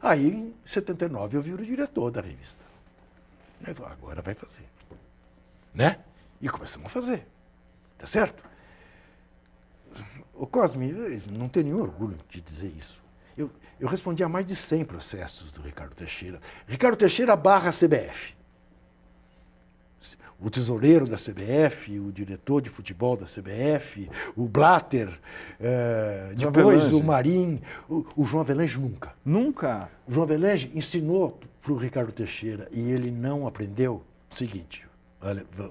Aí, em 79, eu viro diretor da revista. Eu falei, agora vai fazer. Né? E começamos a fazer. Tá certo? O Cosme, não tenho nenhum orgulho de dizer isso. Eu respondi a mais de 100 processos do Ricardo Teixeira. Ricardo Teixeira barra CBF. O tesoureiro da CBF, o diretor de futebol da CBF, o Blatter, depois o Marim, o João Avelange nunca. Nunca? O João Avelange ensinou para o Ricardo Teixeira e ele não aprendeu o seguinte,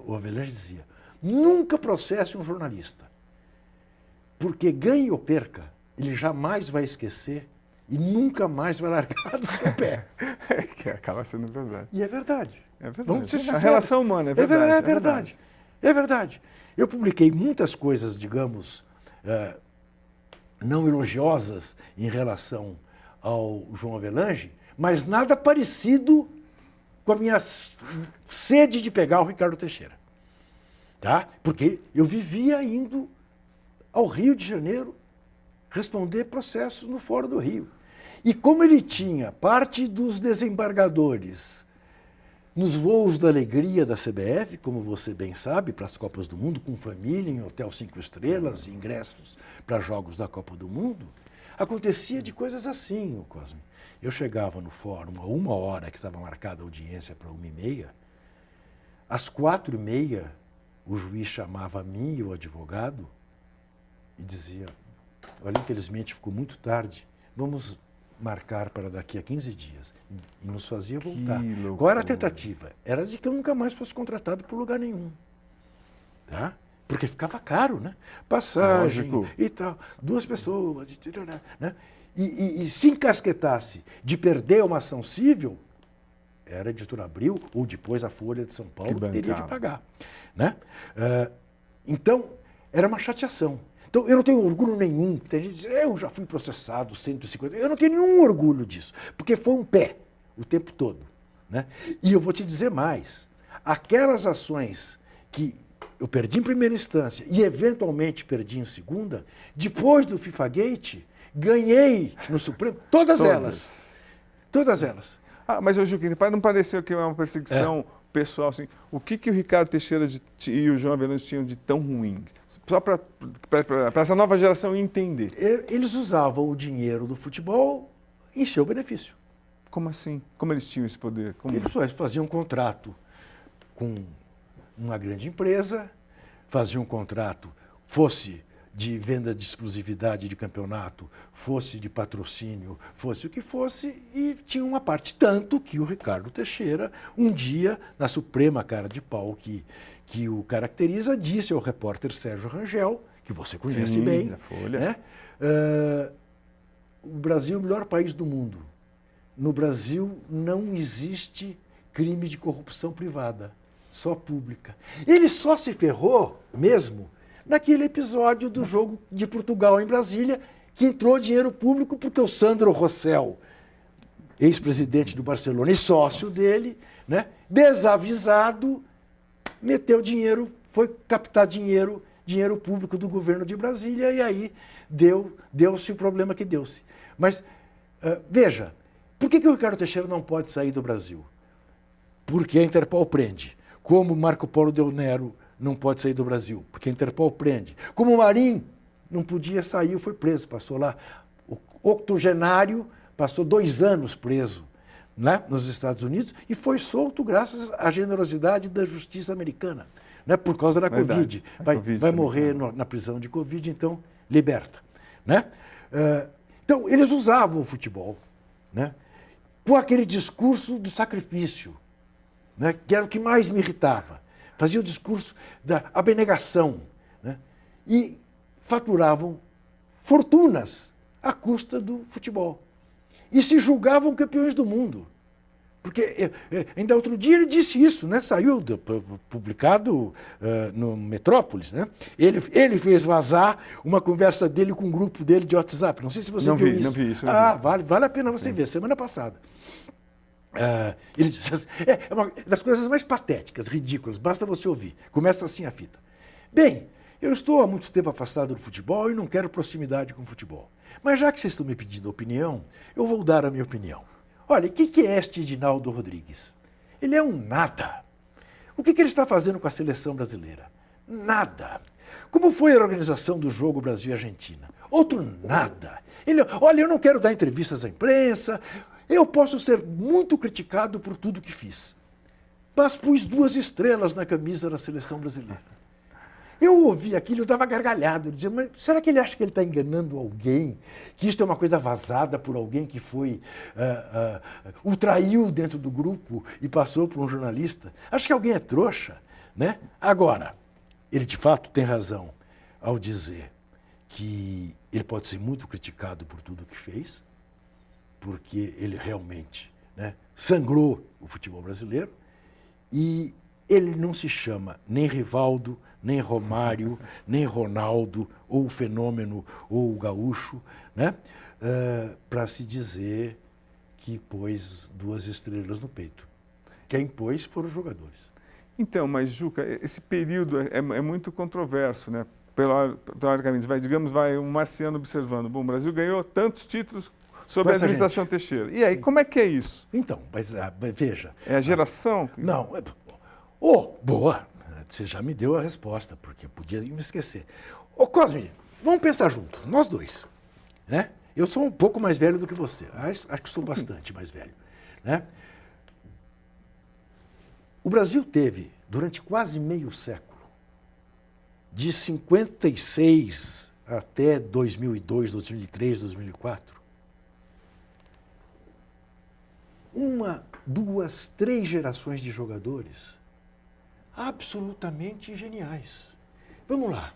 o Avelange dizia, nunca processe um jornalista, porque ganhe ou perca, ele jamais vai esquecer e nunca mais vai largar do seu pé. Que acaba sendo verdade. E é verdade. É verdade. Vamos ser sinceros. A relação humana, é verdade. É verdade. É verdade. Eu publiquei muitas coisas, digamos, não elogiosas em relação ao João Avelange, mas nada parecido com a minha sede de pegar o Ricardo Teixeira. Tá? Porque eu vivia indo ao Rio de Janeiro responder processos no Fórum do Rio. E como ele tinha parte dos desembargadores nos voos da alegria da CBF, como você bem sabe, para as Copas do Mundo, com família, em hotel 5 estrelas, ingressos para jogos da Copa do Mundo, acontecia de coisas assim, o Cosme. Eu chegava no fórum a 1h que estava marcada a audiência para 1h30, às 4h30, o juiz chamava a mim e o advogado e dizia, olha, infelizmente ficou muito tarde, vamos marcar para daqui a 15 dias. E nos fazia voltar. Qual era a tentativa? Era de que eu nunca mais fosse contratado por lugar nenhum. Tá? Porque ficava caro, né? Passagem e tal. 2 pessoas, né? E se encasquetasse de perder uma ação civil, era a Editora Abril, ou depois a Folha de São Paulo, que teria de pagar. Né? Então, era uma chateação. Então, eu não tenho orgulho nenhum. Tem gente que diz, eu já fui processado 150. Eu não tenho nenhum orgulho disso, porque foi um pé o tempo todo. Né? E eu vou te dizer mais. Aquelas ações que eu perdi em primeira instância e, eventualmente, perdi em segunda, depois do FIFAgate, ganhei no Supremo todas elas. Todas elas. Mas, Juquinha, não pareceu que é uma perseguição pessoal, assim, o que o Ricardo Teixeira e o João Avelange tinham de tão ruim? Só para essa nova geração entender. Eles usavam o dinheiro do futebol em seu benefício. Como assim? Como eles tinham esse poder? Como? Eles faziam um contrato com uma grande empresa, faziam um contrato, fosse de venda de exclusividade de campeonato, fosse de patrocínio, fosse o que fosse, e tinha uma parte. Tanto que o Ricardo Teixeira, um dia, na suprema cara de pau que o caracteriza, disse ao repórter Sérgio Rangel, que você conhece bem, da Folha, né? O Brasil é o melhor país do mundo. No Brasil não existe crime de corrupção privada, só pública. Ele só se ferrou mesmo naquele episódio do jogo de Portugal em Brasília, que entrou dinheiro público porque o Sandro Rossell, ex-presidente do Barcelona e sócio dele, né, desavisado, meteu dinheiro, foi captar dinheiro público do governo de Brasília, e aí deu-se o problema que deu-se. Mas, veja, por que o Ricardo Teixeira não pode sair do Brasil? Porque a Interpol prende. Como Marco Polo Del Nero não pode sair do Brasil, porque a Interpol prende. Como o Marim não podia sair, foi preso, passou lá. O octogenário passou 2 anos preso, né, nos Estados Unidos e foi solto graças à generosidade da justiça americana, né, por causa da Covid. Vai morrer na prisão de Covid, então liberta. Né? Então, eles usavam o futebol, né, com aquele discurso do sacrifício, né, que era o que mais me irritava. Fazia o discurso da abnegação, né? E faturavam fortunas à custa do futebol. E se julgavam campeões do mundo. Porque ainda outro dia ele disse isso, né? Saiu publicado no Metrópolis. Né? Ele fez vazar uma conversa dele com um grupo dele de WhatsApp. Não sei se você viu isso. Não vi isso. Vale a pena você ver. Semana passada. Ele disse assim, é uma das coisas mais patéticas, ridículas, basta você ouvir. Começa assim a fita. Bem, eu estou há muito tempo afastado do futebol e não quero proximidade com o futebol. Mas já que vocês estão me pedindo opinião, eu vou dar a minha opinião. Olha, o que é este Edinaldo Rodrigues? Ele é um nada. O que ele está fazendo com a seleção brasileira? Nada. Como foi a organização do jogo Brasil e Argentina? Outro nada. Olha, eu não quero dar entrevistas à imprensa, eu posso ser muito criticado por tudo que fiz. Mas pus 2 estrelas na camisa da seleção brasileira. Eu ouvi aquilo, eu dava gargalhado, eu dizia, mas será que ele acha que ele está enganando alguém? Que isso é uma coisa vazada por alguém que foi, o traiu dentro do grupo e passou por um jornalista? Acho que alguém é trouxa, né? Agora, ele de fato tem razão ao dizer que ele pode ser muito criticado por tudo que fez, porque ele realmente, né, sangrou o futebol brasileiro, e ele não se chama nem Rivaldo, nem Romário, nem Ronaldo, ou o Fenômeno, ou o Gaúcho, né? Para se dizer que pôs 2 estrelas no peito. Quem pôs foram os jogadores. Então, mas Juca, esse período é muito controverso, né? Teoricamente, digamos, um marciano observando. Bom, o Brasil ganhou tantos títulos sob a administração Teixeira. E aí, como é que é isso? Então, mas veja... É a geração? Não, boa! Você já me deu a resposta, porque eu podia me esquecer. Ô Cosme, vamos pensar junto, nós dois, né? Eu sou um pouco mais velho do que você, acho que sou bastante mais velho, né? O Brasil teve, durante quase meio século, de 56 até 2002, 2003, 2004, 1, 2, 3 gerações de jogadores absolutamente geniais. Vamos lá.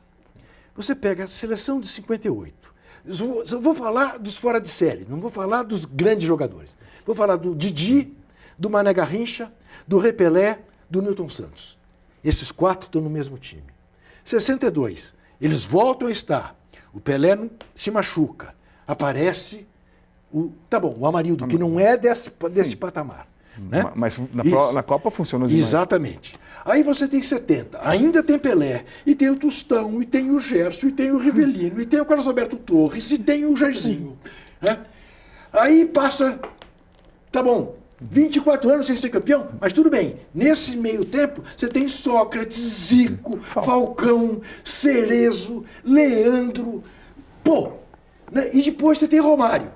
Você pega a seleção de 58. Eu vou falar dos fora de série, não vou falar dos grandes jogadores. Vou falar do Didi, do Mané Garrincha, do Repelé, do Newton Santos. Esses 4 estão no mesmo time. 62. Eles voltam a estar. O Pelé se machuca. Aparece o Amarildo, que não é desse patamar. Né? Mas na Copa funcionou demais. Exatamente. Aí você tem 70, ainda tem Pelé, e tem o Tostão, e tem o Gerson, e tem o Rivelino, e tem o Carlos Alberto Torres, e tem o Jairzinho. Né? Aí passa, 24 anos sem ser campeão, mas tudo bem. Nesse meio tempo, você tem Sócrates, Zico, Falcão, Cerezo, Leandro, né? E depois você tem Romário.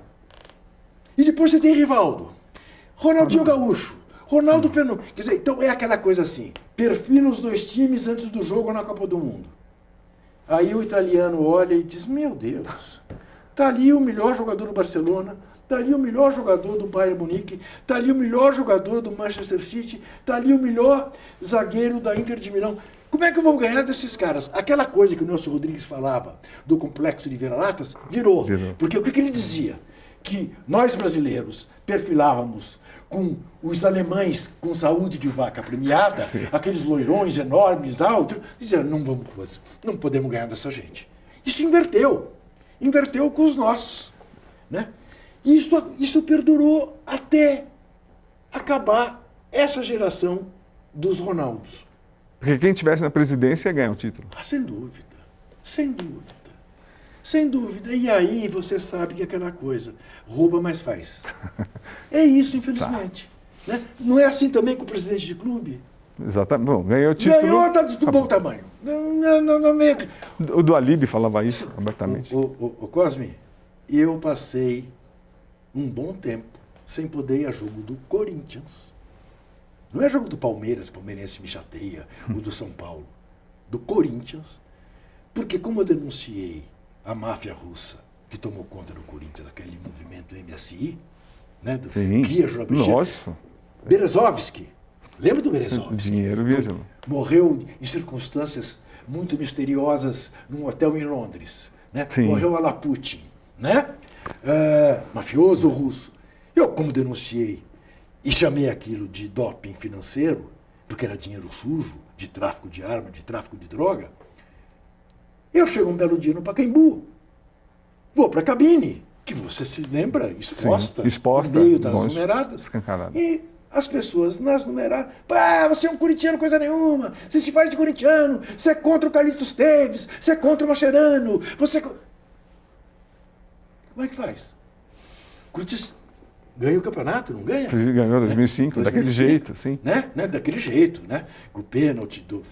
E depois você tem Rivaldo. Ronaldinho Gaúcho, Ronaldo Fenômeno. Quer dizer, então é aquela coisa assim, perfila os 2 times antes do jogo na Copa do Mundo. Aí o italiano olha e diz, meu Deus, tá ali o melhor jogador do Barcelona, tá ali o melhor jogador do Bayern Munique, tá ali o melhor jogador do Manchester City, tá ali o melhor zagueiro da Inter de Milão. Como é que eu vou ganhar desses caras? Aquela coisa que o Nelson Rodrigues falava do complexo de vira-latas, virou. Porque o que ele dizia? Que nós brasileiros perfilávamos com os alemães com saúde de vaca premiada, aqueles loirões enormes, altos, diziam, não podemos ganhar dessa gente. Isso inverteu com os nossos. Né? E isso perdurou até acabar essa geração dos Ronaldos. Porque quem estivesse na presidência ia ganhar o título. Sem dúvida, sem dúvida. Sem dúvida. E aí você sabe que aquela coisa, rouba, mas faz. É isso, infelizmente. Né? Não é assim também com o presidente de clube? Exatamente. Bom, ganhou o título. Ganhou, está do bom tamanho. Não. O do Alibi falava isso abertamente. O Cosme, eu passei um bom tempo sem poder ir a jogo do Corinthians. Não é jogo do Palmeiras, o palmeirense me chateia, o do São Paulo. Do Corinthians. Porque como eu denunciei a máfia russa que tomou conta do Corinthians, aquele movimento MSI, né? Nossa. Berezovski. Lembra do Berezovski? Dinheiro viajando. Morreu em circunstâncias muito misteriosas num hotel em Londres. Né? Morreu a la Putin. Né? Mafioso russo. Eu, como denunciei e chamei aquilo de doping financeiro, porque era dinheiro sujo, de tráfico de arma, de tráfico de droga, eu chego um belo dia no Pacaembu, vou para a cabine, que você se lembra, exposta no meio das numeradas, e as pessoas nas numeradas, você é um corintiano, coisa nenhuma, você se faz de corintiano, você é contra o Carlitos Teves, você é contra o Mascherano, você... Como é que faz? O Corinthians ganha o campeonato, não ganha? Ganhou em 2005, daquele jeito, sim. Né? Daquele jeito, né? O pênalti do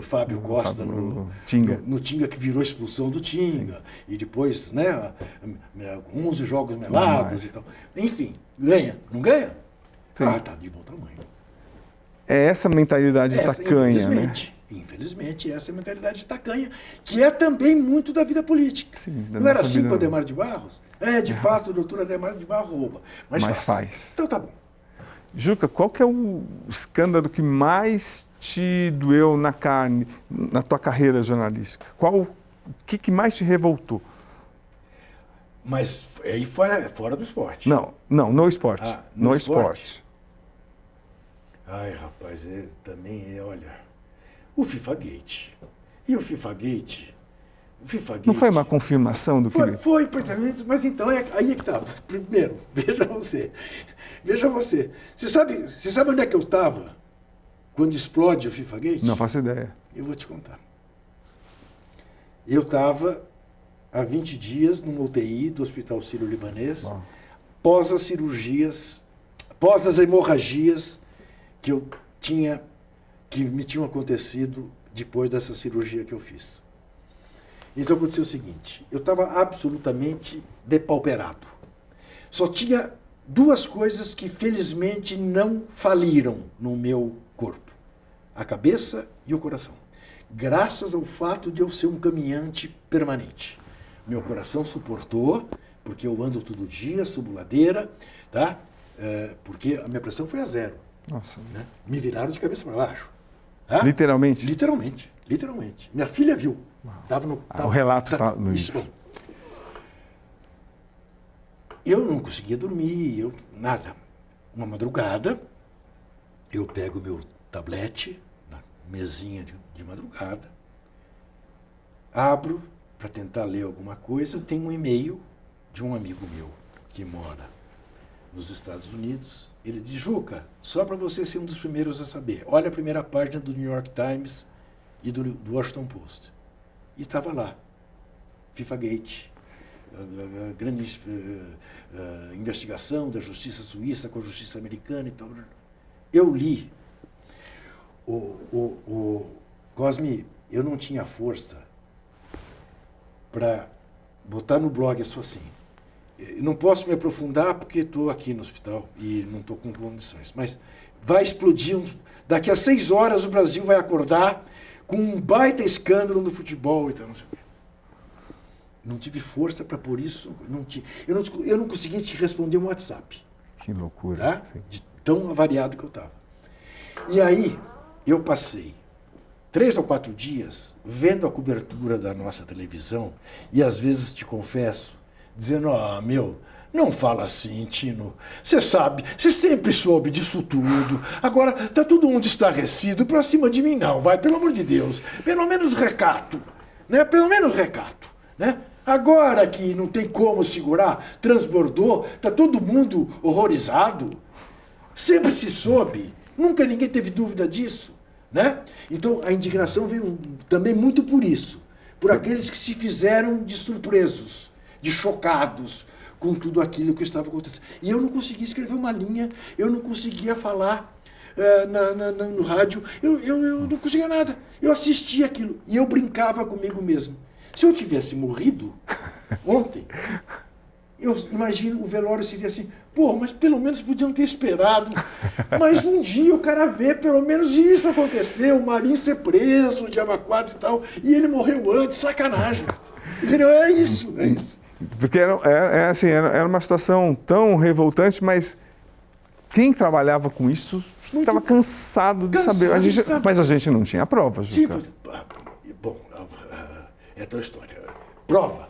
Fábio Costa no Tinga, que virou expulsão do Tinga. Sim. E depois, né, 11 jogos melados e tal. Enfim, ganha, não ganha? Sim. Tá de bom tamanho. É essa mentalidade tacanha, né? Infelizmente, essa é a mentalidade tacanha, que é também muito da vida política. Sim, não era assim com o Adhemar de Barros? De fato, o doutor Adhemar de Barros rouba. Mas faz. Então tá bom. Juca, qual que é o escândalo que mais te doeu na carne, na tua carreira jornalística? O que mais te revoltou? Mas aí fora do esporte. Não, no esporte. No esporte. Ai, rapaz, também olha... O FIFA Gate. E o FIFA Gate... Não foi uma confirmação do que... Foi, mas então aí é que estava. Primeiro, veja você. Você sabe onde é que eu estava quando explode o FIFA Gate? Não faço ideia. Eu vou te contar. Eu estava há 20 dias numa UTI do Hospital Sírio-Libanês, pós as cirurgias, pós as hemorragias que me tinham acontecido depois dessa cirurgia que eu fiz. Então aconteceu o seguinte, eu estava absolutamente depauperado. Só tinha duas coisas que felizmente não faliram no meu corpo. A cabeça e o coração. Graças ao fato de eu ser um caminhante permanente. Meu coração suportou, porque eu ando todo dia, subo ladeira, tá? Porque a minha pressão foi a 0. Nossa. Né? Me viraram de cabeça para baixo. Tá? Literalmente? Literalmente. Minha filha viu. O relato está no isso. Bom, eu não conseguia dormir, nada. Uma madrugada, eu pego meu tablete, na mesinha de madrugada, abro para tentar ler alguma coisa, tem um e-mail de um amigo meu que mora nos Estados Unidos. Ele diz, Juca, só para você ser um dos primeiros a saber, olha a primeira página do New York Times e do Washington Post. E estava lá, FIFA Gate, a grande investigação da justiça suíça com a justiça americana e tal. Eu li. Cosme, eu não tinha força para botar no blog isso assim. Eu não posso me aprofundar porque estou aqui no hospital e não estou com condições. Mas vai explodir. Daqui a 6 horas o Brasil vai acordar com um baita escândalo no futebol e tal, não sei o quê. Não tive força para pôr isso. Eu não conseguia te responder um WhatsApp. Que loucura. Tá? De tão avariado que eu estava. E aí, eu passei 3 ou 4 dias vendo a cobertura da nossa televisão e às vezes, te confesso, dizendo, não fala assim, Tino. Você sabe, você sempre soube disso tudo. Agora tá todo mundo estarrecido pra cima de mim, não. Vai, pelo amor de Deus. Pelo menos recato. Né? Pelo menos recato. Né? Agora que não tem como segurar, transbordou, tá todo mundo horrorizado. Sempre se soube. Nunca ninguém teve dúvida disso. Né? Então a indignação veio também muito por isso. Por aqueles que se fizeram de surpresos, de chocados com tudo aquilo que estava acontecendo. E eu não conseguia escrever uma linha, eu não conseguia falar no rádio, eu não conseguia nada. Eu assistia aquilo e eu brincava comigo mesmo. Se eu tivesse morrido ontem, eu imagino o velório seria assim, mas pelo menos podiam ter esperado. Mas um dia o cara vê, pelo menos isso aconteceu, o Marinho ser preso, o Diaba 4 e tal, e ele morreu antes, sacanagem. Entendeu? É isso. Porque era uma situação tão revoltante, mas quem trabalhava com isso estava cansado de saber. Mas a gente não tinha prova, Juca. Sim, bom, é a tua história. Prova.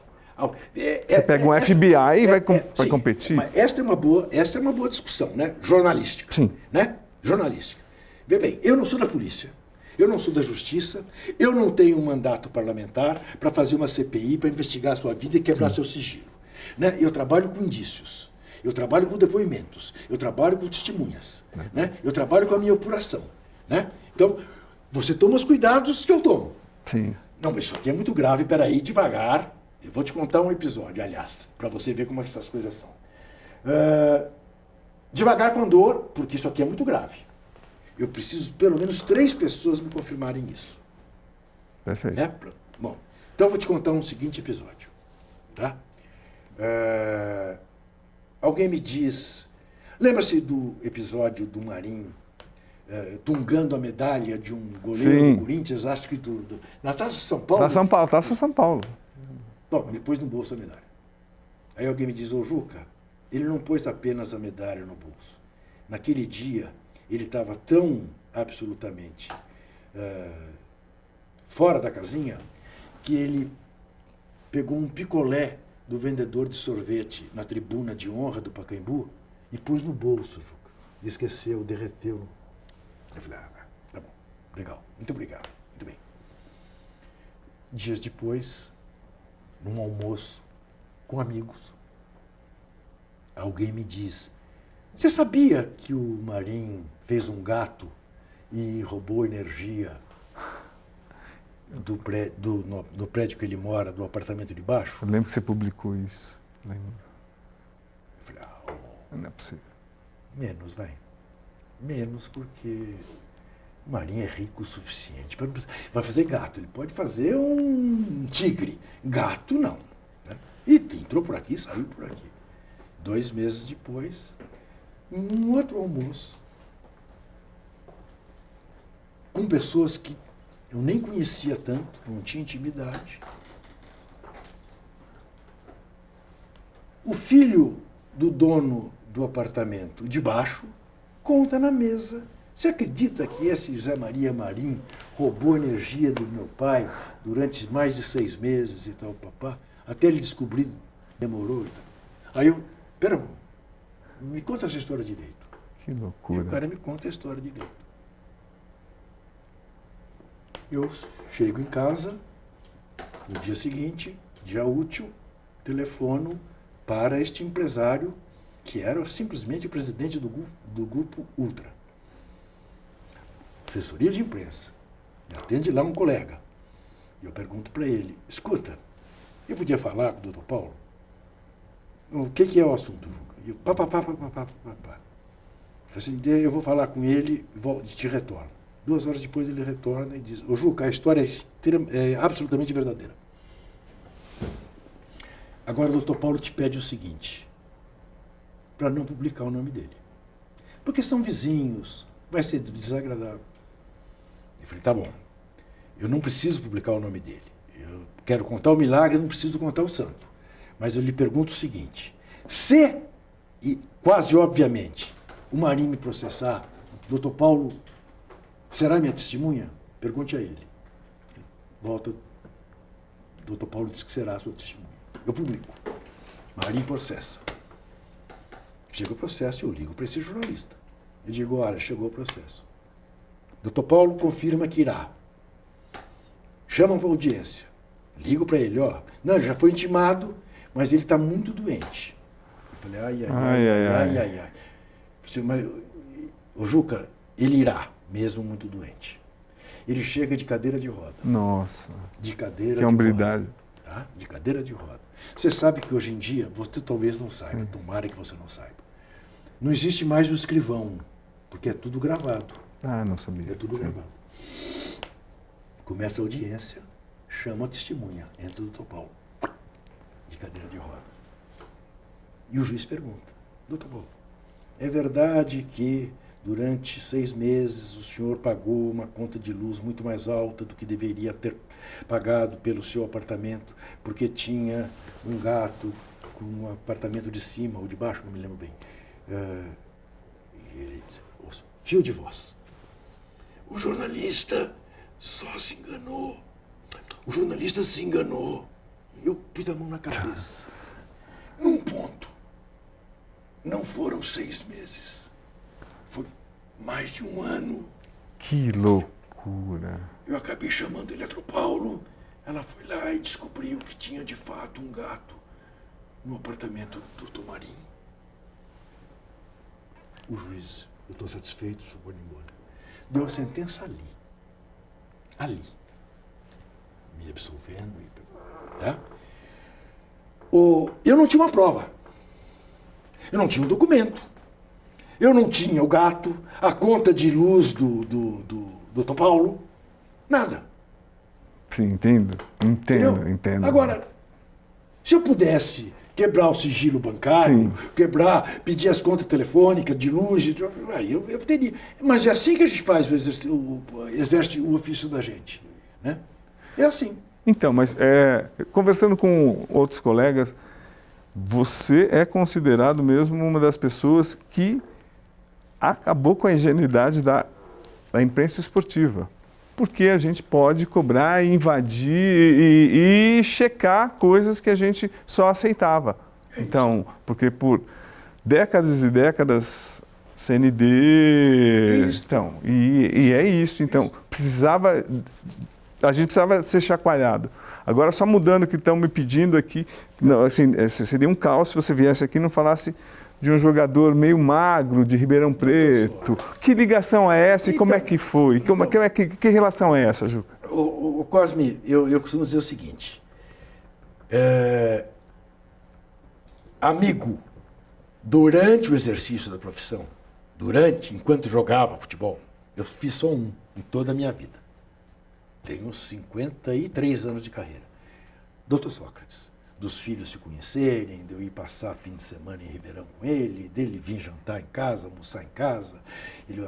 Você pega um FBI e vai competir. Mas esta é uma boa discussão, né? Jornalística. Sim. Né? Jornalística. Vê bem, eu não sou da polícia. Eu não sou da justiça, eu não tenho um mandato parlamentar para fazer uma CPI, para investigar a sua vida e quebrar seu sigilo. Né? Eu trabalho com indícios. Eu trabalho com depoimentos, eu trabalho com testemunhas, né? Eu trabalho com a minha apuração, né? Então, você toma os cuidados que eu tomo. Sim. Não, mas isso aqui é muito grave, peraí, devagar. Eu vou te contar um episódio, aliás, para você ver como é que essas coisas são. Devagar com andor, porque isso aqui é muito grave. Eu preciso pelo menos 3 pessoas me confirmarem isso. Perfeito. Né? Bom, então eu vou te contar um seguinte episódio. Tá? Alguém me diz... Lembra-se do episódio do Marinho tungando a medalha de um goleiro Sim. do Corinthians, acho que na Taça de São Paulo? Da São Paulo, Taça São Paulo. Não, ele pôs no bolso a medalha. Aí alguém me diz, ô Juca, ele não pôs apenas a medalha no bolso. Naquele dia, ele estava tão absolutamente fora da casinha que ele pegou um picolé do vendedor de sorvete na tribuna de honra do Pacaembu e pôs no bolso, Juca. E esqueceu, derreteu. Eu falei, tá bom, legal, muito obrigado, muito bem. Dias depois, num almoço com amigos, alguém me diz, você sabia que o Marinho fez um gato e roubou energia no prédio que ele mora, do apartamento de baixo? Eu lembro que você publicou isso. Lembro. Eu falei, Não é possível. menos, vai. Menos porque o Marinho é rico o suficiente. Vai fazer gato, ele pode fazer um tigre. Gato, não. Né? E entrou por aqui, saiu por aqui. 2 meses depois, um outro almoço, com pessoas que eu nem conhecia tanto, não tinha intimidade. O filho do dono do apartamento de baixo conta na mesa. Você acredita que esse Zé Maria Marim roubou energia do meu pai durante mais de 6 meses e tal, papá? Até ele descobrir, demorou. Aí eu, pera, me conta essa história direito. Que E loucura. o cara me conta a história direito. Eu chego em casa, no dia seguinte, dia útil, telefono para este empresário, que era simplesmente o presidente do grupo Ultra. Assessoria de imprensa. Me atende lá um colega. E eu pergunto para ele, escuta, eu podia falar com o doutor Paulo? O que é o assunto, Juca? E eu, assim, eu vou falar com ele e te retorno. 2 horas depois ele retorna e diz, ô Juca, a história é absolutamente verdadeira. Agora o doutor Paulo te pede o seguinte, para não publicar o nome dele. Porque são vizinhos, vai ser desagradável. Eu falei, tá bom, eu não preciso publicar o nome dele. Eu quero contar o milagre, eu não preciso contar o santo. Mas eu lhe pergunto o seguinte, se, e quase obviamente, o Marinho me processar, o doutor Paulo será minha testemunha? Pergunte a ele. Volta, o doutor Paulo diz que será a sua testemunha. Eu publico. Marinho processa. Chega o processo e eu ligo para esse jornalista. Eu digo, olha, chegou o processo. Doutor Paulo confirma que irá. Chamam para audiência. Ligo para ele, ó. Não, ele já foi intimado, mas ele está muito doente. Eu falei, ai. Mas, ô Juca, ele irá, mesmo muito doente. Ele chega de cadeira de roda. Nossa. De cadeira Que de hombridade. roda. Tá? De cadeira de roda. Você sabe que hoje em dia, você talvez não saiba, tomara que você não saiba. Não existe mais o escrivão, porque é tudo gravado. Ah, não sabia. É tudo Sim. gravado. Começa a audiência, chama a testemunha, entra o doutor Paulo, de cadeira de roda. E o juiz pergunta, doutor Paulo, é verdade que durante 6 meses o senhor pagou uma conta de luz muito mais alta do que deveria ter pagado pelo seu apartamento, porque tinha um gato com um apartamento de cima ou de baixo, não me lembro bem. E ele diz, fio de voz. O jornalista só se enganou. O jornalista se enganou. E eu pus a mão na cabeça. Num ponto. Não foram 6 meses. Foi mais de 1 ano. Que loucura. Eu acabei chamando Eletropaulo. Ela foi lá e descobriu que tinha de fato um gato no apartamento do Dr. Marinho. o juiz, eu estou satisfeito, sou vou embora. Deu a sentença ali. Ali. Me absolvendo. Tá? Eu não tinha uma prova. Eu não tinha um documento. Eu não tinha o gato, a conta de luz do Dr. Paulo. Nada. Sim, entendo. Entendeu? Entendo. Agora, se eu pudesse quebrar o sigilo bancário, pedir as contas telefônicas de luz, aí eu teria. Mas é assim que a gente faz exerce o ofício da gente. Né? É assim. Então, mas conversando com outros colegas, você é considerado mesmo uma das pessoas que acabou com a ingenuidade da imprensa esportiva. Porque a gente pode cobrar, invadir e checar coisas que a gente só aceitava. Então, porque por décadas e décadas, CND... Então, e é isso. Então, a gente precisava ser chacoalhado. Agora, só mudando o que estão me pedindo aqui, não, assim, seria um caos se você viesse aqui e não falasse de um jogador meio magro de Ribeirão Preto. Que ligação é essa e como é que foi? Que relação é essa, Juca? O Cosme, eu costumo dizer o seguinte. Amigo, durante o exercício da profissão, enquanto jogava futebol, eu fiz só um em toda a minha vida. Tenho 53 anos de carreira. Dr. Sócrates. Dos filhos se conhecerem, de eu ir passar fim de semana em Ribeirão com ele, dele vir jantar em casa, almoçar em casa. Ele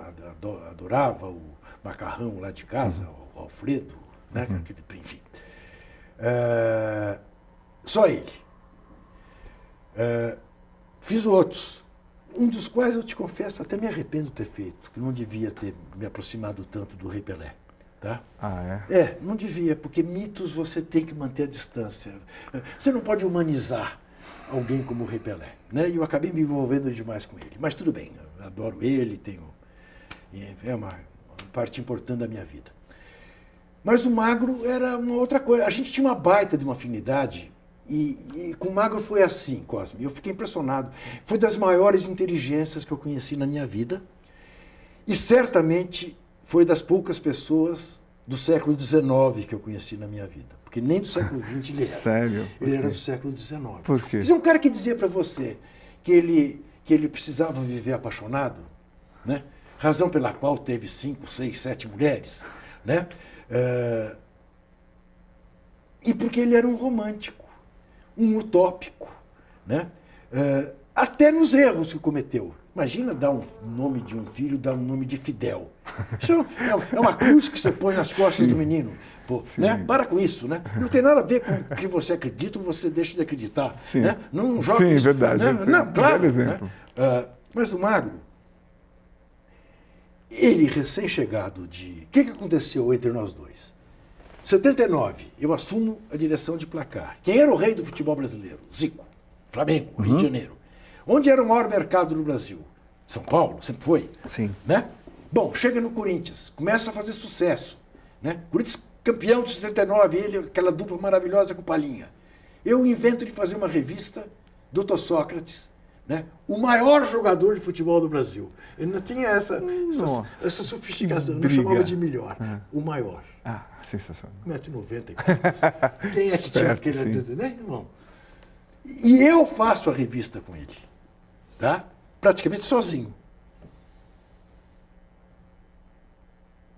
adorava o macarrão lá de casa, o Alfredo, né? Enfim. Só ele. Fiz outros, um dos quais eu te confesso, até me arrependo de ter feito, que não devia ter me aproximado tanto do Rei Pelé. Tá? Ah, é? Não devia, porque mitos você tem que manter a distância. Você não pode humanizar alguém como o Rei Pelé. Né? E eu acabei me envolvendo demais com ele. Mas tudo bem, eu adoro ele, é uma parte importante da minha vida. Mas o Magro era uma outra coisa. A gente tinha uma baita de uma afinidade. E com o Magro foi assim, Cosme. Eu fiquei impressionado. Foi das maiores inteligências que eu conheci na minha vida. E certamente foi das poucas pessoas do século XIX que eu conheci na minha vida. Porque nem do século XX ele era. Sério? Ele era do século XIX. Por quê? Mas é um cara que dizia para você que ele precisava viver apaixonado, né? Razão pela qual teve 5, 6, 7 mulheres, né? E porque ele era um romântico, um utópico, né? Até nos erros que cometeu. Imagina dar um nome de um filho, dar um nome de Fidel. Isso é uma cruz que você põe nas costas do menino. Pô, né? Para com isso, né? Não tem nada a ver com o que você acredita ou você deixa de acreditar. Sim, né? Não joga isso, verdade. Né? Não, claro. Exemplo. Né? Mas o Magro, ele recém-chegado de... O que aconteceu entre nós dois? Em 79, eu assumo a direção de placar. Quem era o rei do futebol brasileiro? Zico, Flamengo, Rio de Janeiro. Onde era o maior mercado no Brasil? São Paulo, sempre foi. Sim. Né? Bom, chega no Corinthians, começa a fazer sucesso. Né? Corinthians campeão de 79, ele, aquela dupla maravilhosa com o Palinha. Eu invento de fazer uma revista, Dr. Sócrates, né? O maior jogador de futebol do Brasil. Ele não tinha essa sofisticação, não chamava de melhor, o maior. Ah, sensacional. 1,90 m. Quem é que tinha aquele... Né, irmão? E eu faço a revista com ele. Tá? Praticamente sozinho.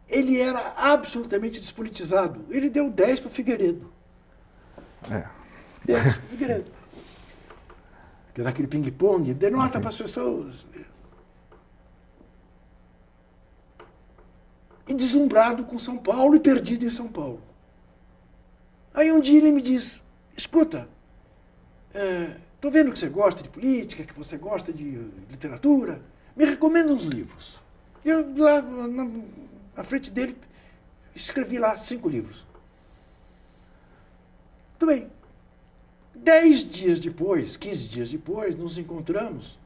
Ele era absolutamente despolitizado. Ele deu 10 para o Figueiredo. 10 para o Figueiredo. Que era aquele ping-pong, denota para as pessoas. E deslumbrado com São Paulo e perdido em São Paulo. Aí um dia ele me diz, escuta, estou vendo que você gosta de política, que você gosta de literatura, me recomenda uns livros. Eu, lá na frente dele, escrevi lá 5 livros. Muito bem. 10 dias depois, 15 dias depois, nos encontramos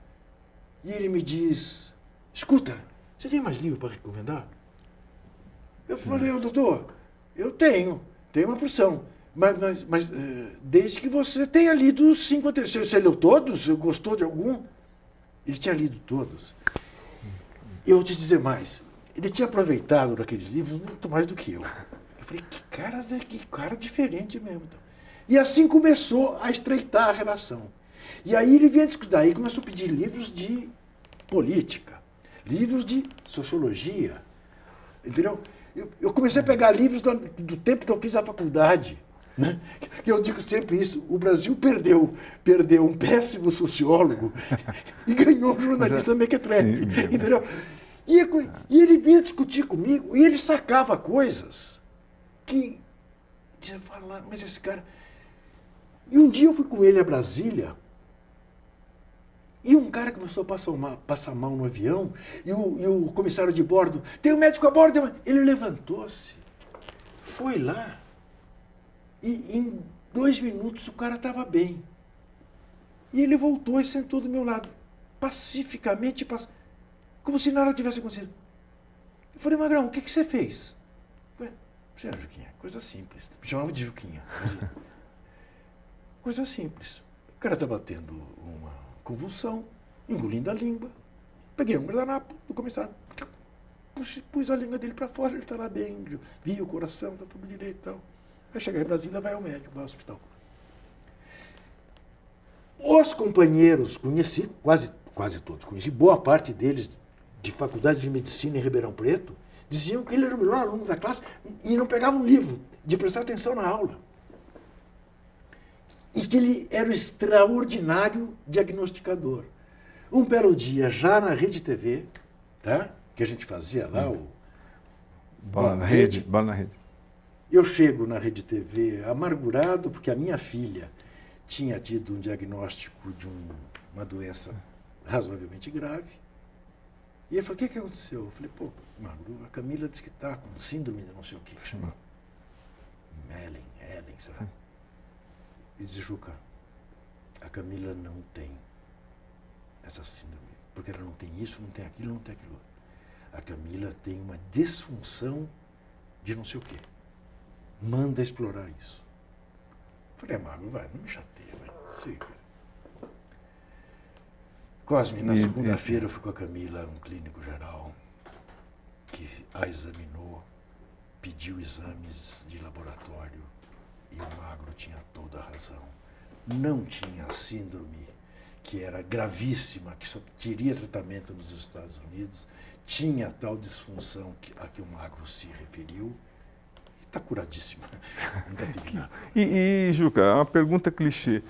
e ele me diz, escuta, você tem mais livro para recomendar? Eu falei, doutor, eu tenho uma porção. Mas desde que você tenha lido os 5 anteriores. Você leu todos? Você gostou de algum? Ele tinha lido todos. Eu vou te dizer mais. Ele tinha aproveitado daqueles livros muito mais do que eu. Eu falei, que cara diferente mesmo. E assim começou a estreitar a relação. E aí ele vinha discutir, daí começou a pedir livros de política, livros de sociologia, entendeu? Eu comecei a pegar livros do tempo que eu fiz a faculdade, né? Eu digo sempre isso, o Brasil perdeu um péssimo sociólogo e ganhou um jornalista mequetrefe, entendeu? E ele vinha discutir comigo e ele sacava coisas que... Você fala, mas esse cara... E um dia eu fui com ele a Brasília e um cara começou a passar mal no avião e o comissário de bordo, tem um médico a bordo, ele levantou-se, foi lá e em 2 minutos o cara estava bem. E ele voltou e sentou do meu lado, pacificamente, como se nada tivesse acontecido. Eu falei, Magrão, o que você fez? Você era Juquinha, coisa simples. Me chamava de Juquinha. Coisa simples. O cara estava tendo uma convulsão, engolindo a língua. Peguei um guardanapo do comissário, pus a língua dele para fora, ele está lá bem, vi o coração, está tudo direito e tal. Vai chegar em Brasília, vai ao médico, vai ao hospital. Os companheiros, conheci, quase todos conheci, boa parte deles de faculdade de medicina em Ribeirão Preto, diziam que ele era o melhor aluno da classe e não pegavam um livro, de prestar atenção na aula. E que ele era um extraordinário diagnosticador. Um belo dia, já na Rede TV, tá? Que a gente fazia lá, o Bola na Rede. Eu chego na Rede TV amargurado, porque a minha filha tinha tido um diagnóstico de uma doença razoavelmente grave. E ele falou, o que aconteceu? Eu falei, pô, Magro, a Camila disse que está com síndrome de não sei o que chama. Ellen, sei lá. E disse, Juca, a Camila não tem essa síndrome, porque ela não tem isso, não tem aquilo, não tem aquilo. A Camila tem uma disfunção de não sei o quê. Manda explorar isso. Falei, Magro, vai, não me chateia, vai. Sim. Cosme, na segunda-feira eu fui com a Camila, um clínico geral, que a examinou, pediu exames de laboratório e o Magro tinha toda a razão. Não tinha a síndrome, que era gravíssima, que só teria tratamento nos Estados Unidos, tinha a tal disfunção a que o Magro se referiu, e está curadíssima. E, Juca, uma pergunta clichê.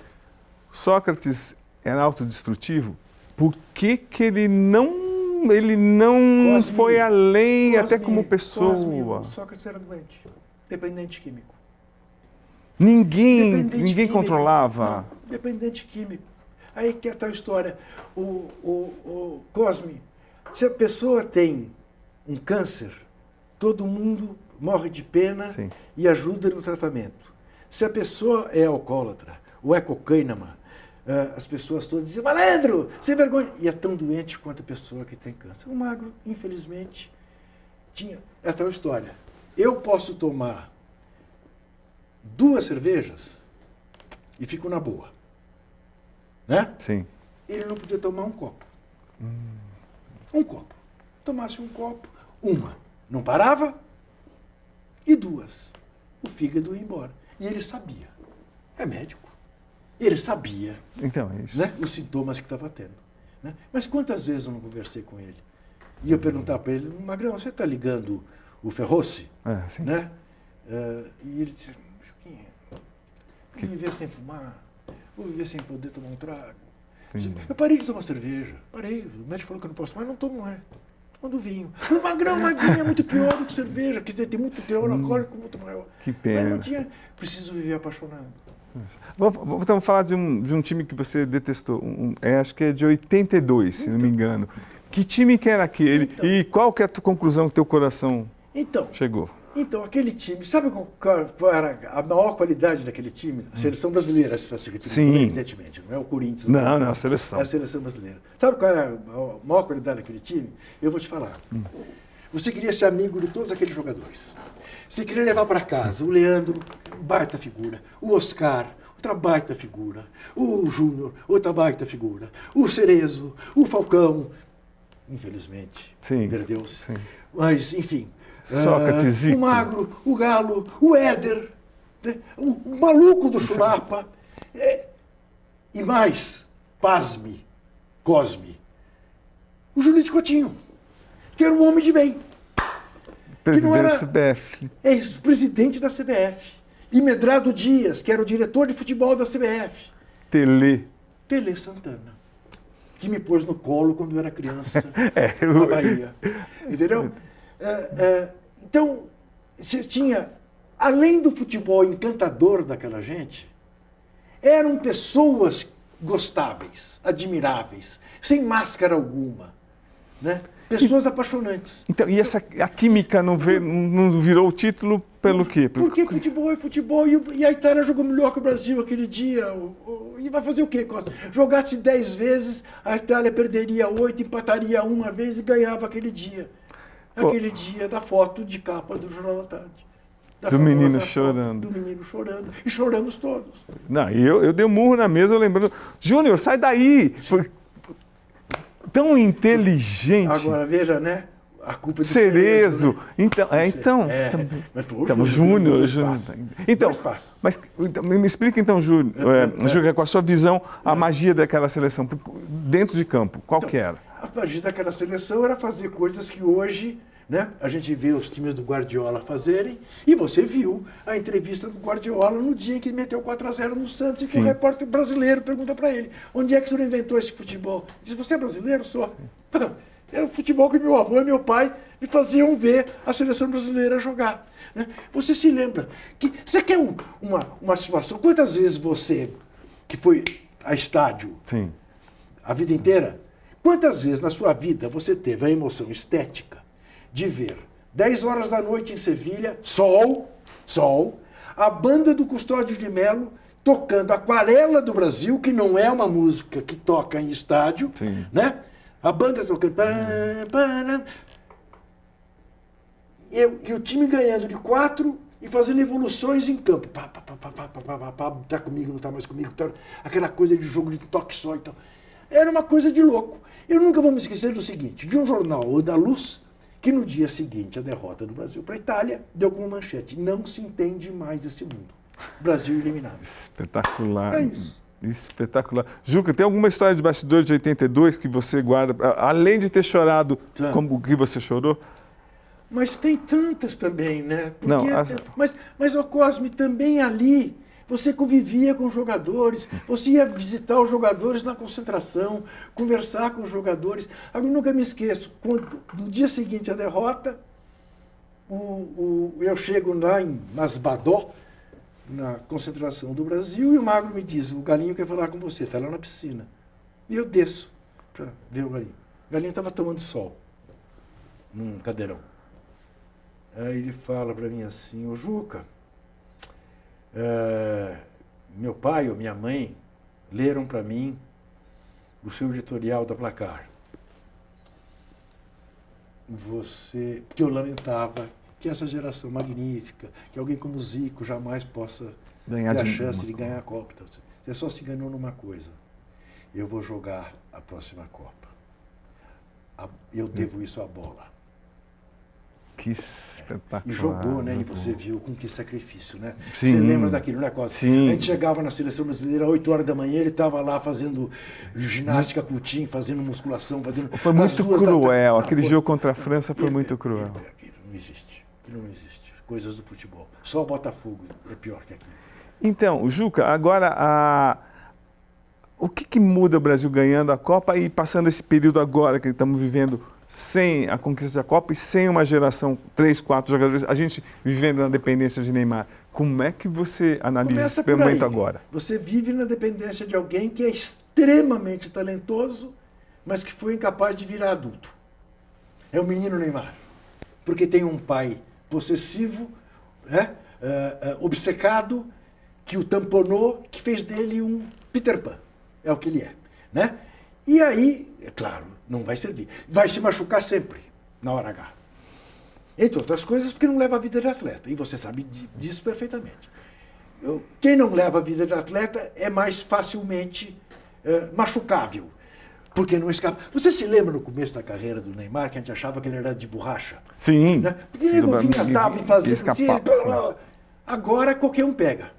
Sócrates era autodestrutivo? Por que ele não Cosme, foi além, até como pessoa? Cosme, Sócrates era doente, dependente químico. Ninguém químico. controlava? Não, dependente químico. Aí que é a tal história. O Cosme, se a pessoa tem um câncer, todo mundo morre de pena. Sim. E ajuda no tratamento. Se a pessoa é alcoólatra ou é cocaínama, as pessoas todas dizem, malandro, sem vergonha. E é tão doente quanto a pessoa que tem câncer. O Magro, infelizmente, tinha... É a tal história. Eu posso tomar 2 cervejas e fico na boa. Né? Sim. Ele não podia tomar um copo. Um copo. Tomasse um copo, uma. Não parava. E 2. O fígado ia embora. E ele sabia. É médico. Ele sabia, então, é isso. Né, os sintomas que estava tendo. Né? Mas quantas vezes eu não conversei com ele? E eu perguntava para ele, Magrão, você está ligando o Ferroce? Sim. Né? E ele disse, Juquinha, vou viver sem fumar, vou viver sem poder tomar um trago. Entendi. Eu parei de tomar cerveja, parei. O médico falou que eu não posso tomar, não tomo mais. Tomando vinho. O Magrão, mas vinho é muito pior do que cerveja, que tem muito teor alcoólico muito maior. Que pena. Mas não tinha, preciso viver apaixonado. Vamos falar de um time que você detestou. Acho que é de 82, se não me engano. Que time que era aquele? Então, e qual que é a tua conclusão que teu coração chegou? Então, aquele time, sabe qual era a maior qualidade daquele time? A seleção brasileira, se está se referindo, sim, evidentemente, não é o Corinthians. Não, é a seleção. É a seleção brasileira. Sabe qual é a maior qualidade daquele time? Eu vou te falar. Você queria ser amigo de todos aqueles jogadores. Você queria levar para casa o Leandro, baita figura, o Oscar, outra baita figura, o Júnior, outra baita figura, o Cerezo, o Falcão. infelizmente, Sim, perdeu-se. sim. Mas, enfim, Sócrates, Zico. o Magro, o Galo, o Éder, né? o maluco do Chulapa, e mais, pasme, Cosme, o Julito Coutinho, que era um homem de bem. Presidente da CBF. Ex-presidente da CBF. E Medrado Dias, que era o diretor de futebol da CBF. Tele Santana, que me pôs no colo quando eu era criança, eu... na Bahia. Entendeu? Então, você tinha, além do futebol encantador daquela gente, eram pessoas gostáveis, admiráveis, sem máscara alguma, né? Pessoas apaixonantes. Então, e a química não virou o título pelo quê? Porque futebol é futebol e a Itália jogou melhor que o Brasil aquele dia. E vai fazer o quê, Costa? Jogasse 10 vezes, a Itália perderia 8, empataria uma vez e ganhava aquele dia. Aquele dia da foto de capa do Jornal da Tarde. Do menino chorando. Do menino chorando. E choramos todos. Não, e eu dei um murro na mesa lembrando, Júnior, sai daí! Tão inteligente. Agora, veja, né? A culpa de Cerezo. Né? Então, Júnior. Então, mas me explica então, Júnior, com a sua visão, a magia daquela seleção, dentro de campo, qual que era? A magia daquela seleção era fazer coisas que hoje, né, a gente vê os times do Guardiola fazerem, e você viu a entrevista do Guardiola no dia em que meteu 4-0 no Santos, e que o repórter brasileiro pergunta para ele, onde é que o senhor inventou esse futebol? Ele diz, você é brasileiro? Sou. É o futebol que meu avô e meu pai me faziam ver a seleção brasileira jogar. Né? Você se lembra que... Você quer uma situação... Quantas vezes você, que foi a estádio a vida inteira, quantas vezes na sua vida você teve a emoção estética de ver 10 horas da noite em Sevilha, sol, a banda do Custódio de Melo tocando Aquarela do Brasil, que não é uma música que toca em estádio, né? A banda tocando... E o time ganhando de 4 e fazendo evoluções em campo. Tá comigo, não tá mais comigo. Tá... Aquela coisa de jogo de toque só e tal. Era uma coisa de louco. Eu nunca vou me esquecer do seguinte, de um jornal, o da Luz, que no dia seguinte a derrota do Brasil para a Itália deu como manchete: não se entende mais esse mundo. Brasil eliminado. Espetacular. É isso. Espetacular. Juca, tem alguma história de bastidores de 82 que você guarda, além de ter chorado como o que você chorou? Mas tem tantas também, né? Porque, não, mas o Cosme, também ali, você convivia com os jogadores, você ia visitar os jogadores na concentração, conversar com os jogadores. Eu nunca me esqueço, no dia seguinte à derrota, eu chego lá em Masbadó, na concentração do Brasil, e o Magro me diz, o Galinho quer falar com você, está lá na piscina. E eu desço para ver o Galinho. O Galinho estava tomando sol, num cadeirão. Aí ele fala para mim assim, ô Juca, meu pai ou minha mãe leram para mim o seu editorial da Placar. Porque eu lamentava que essa geração magnífica, que alguém como o Zico jamais possa ter a chance de ganhar a Copa. Você só se enganou numa coisa. Eu vou jogar a próxima Copa. Eu devo isso à bola. Que espetacular. E jogou, né? E você viu com que sacrifício, né? Sim. Você lembra daquilo, né, Costa? Sim. A gente chegava na seleção brasileira às 8 horas da manhã, ele estava lá fazendo ginástica com o time, fazendo musculação, fazendo... Foi muito cruel. Aquele jogo contra a França foi muito cruel. Aquilo não existe. Aquilo não existe. Coisas do futebol. Só o Botafogo é pior que aquilo. Então, Juca, agora o que muda o Brasil ganhando a Copa e passando esse período agora que estamos vivendo sem a conquista da Copa e sem uma geração, 3, 4 jogadores, a gente vivendo na dependência de Neymar. Como é que você analisa esse momento agora? Você vive na dependência de alguém que é extremamente talentoso, mas que foi incapaz de virar adulto. É o menino Neymar. Porque tem um pai possessivo, obcecado, que o tamponou, que fez dele um Peter Pan. É o que ele é. Né? E aí, é claro, não vai servir. Vai se machucar sempre, na hora H. Entre outras coisas, porque não leva a vida de atleta. E você sabe disso perfeitamente. Quem não leva a vida de atleta é mais facilmente machucável. Porque não escapa. Você se lembra no começo da carreira do Neymar que a gente achava que ele era de borracha? Sim. Né? Porque ele vinha, dava e fazia escapar. Agora qualquer um pega.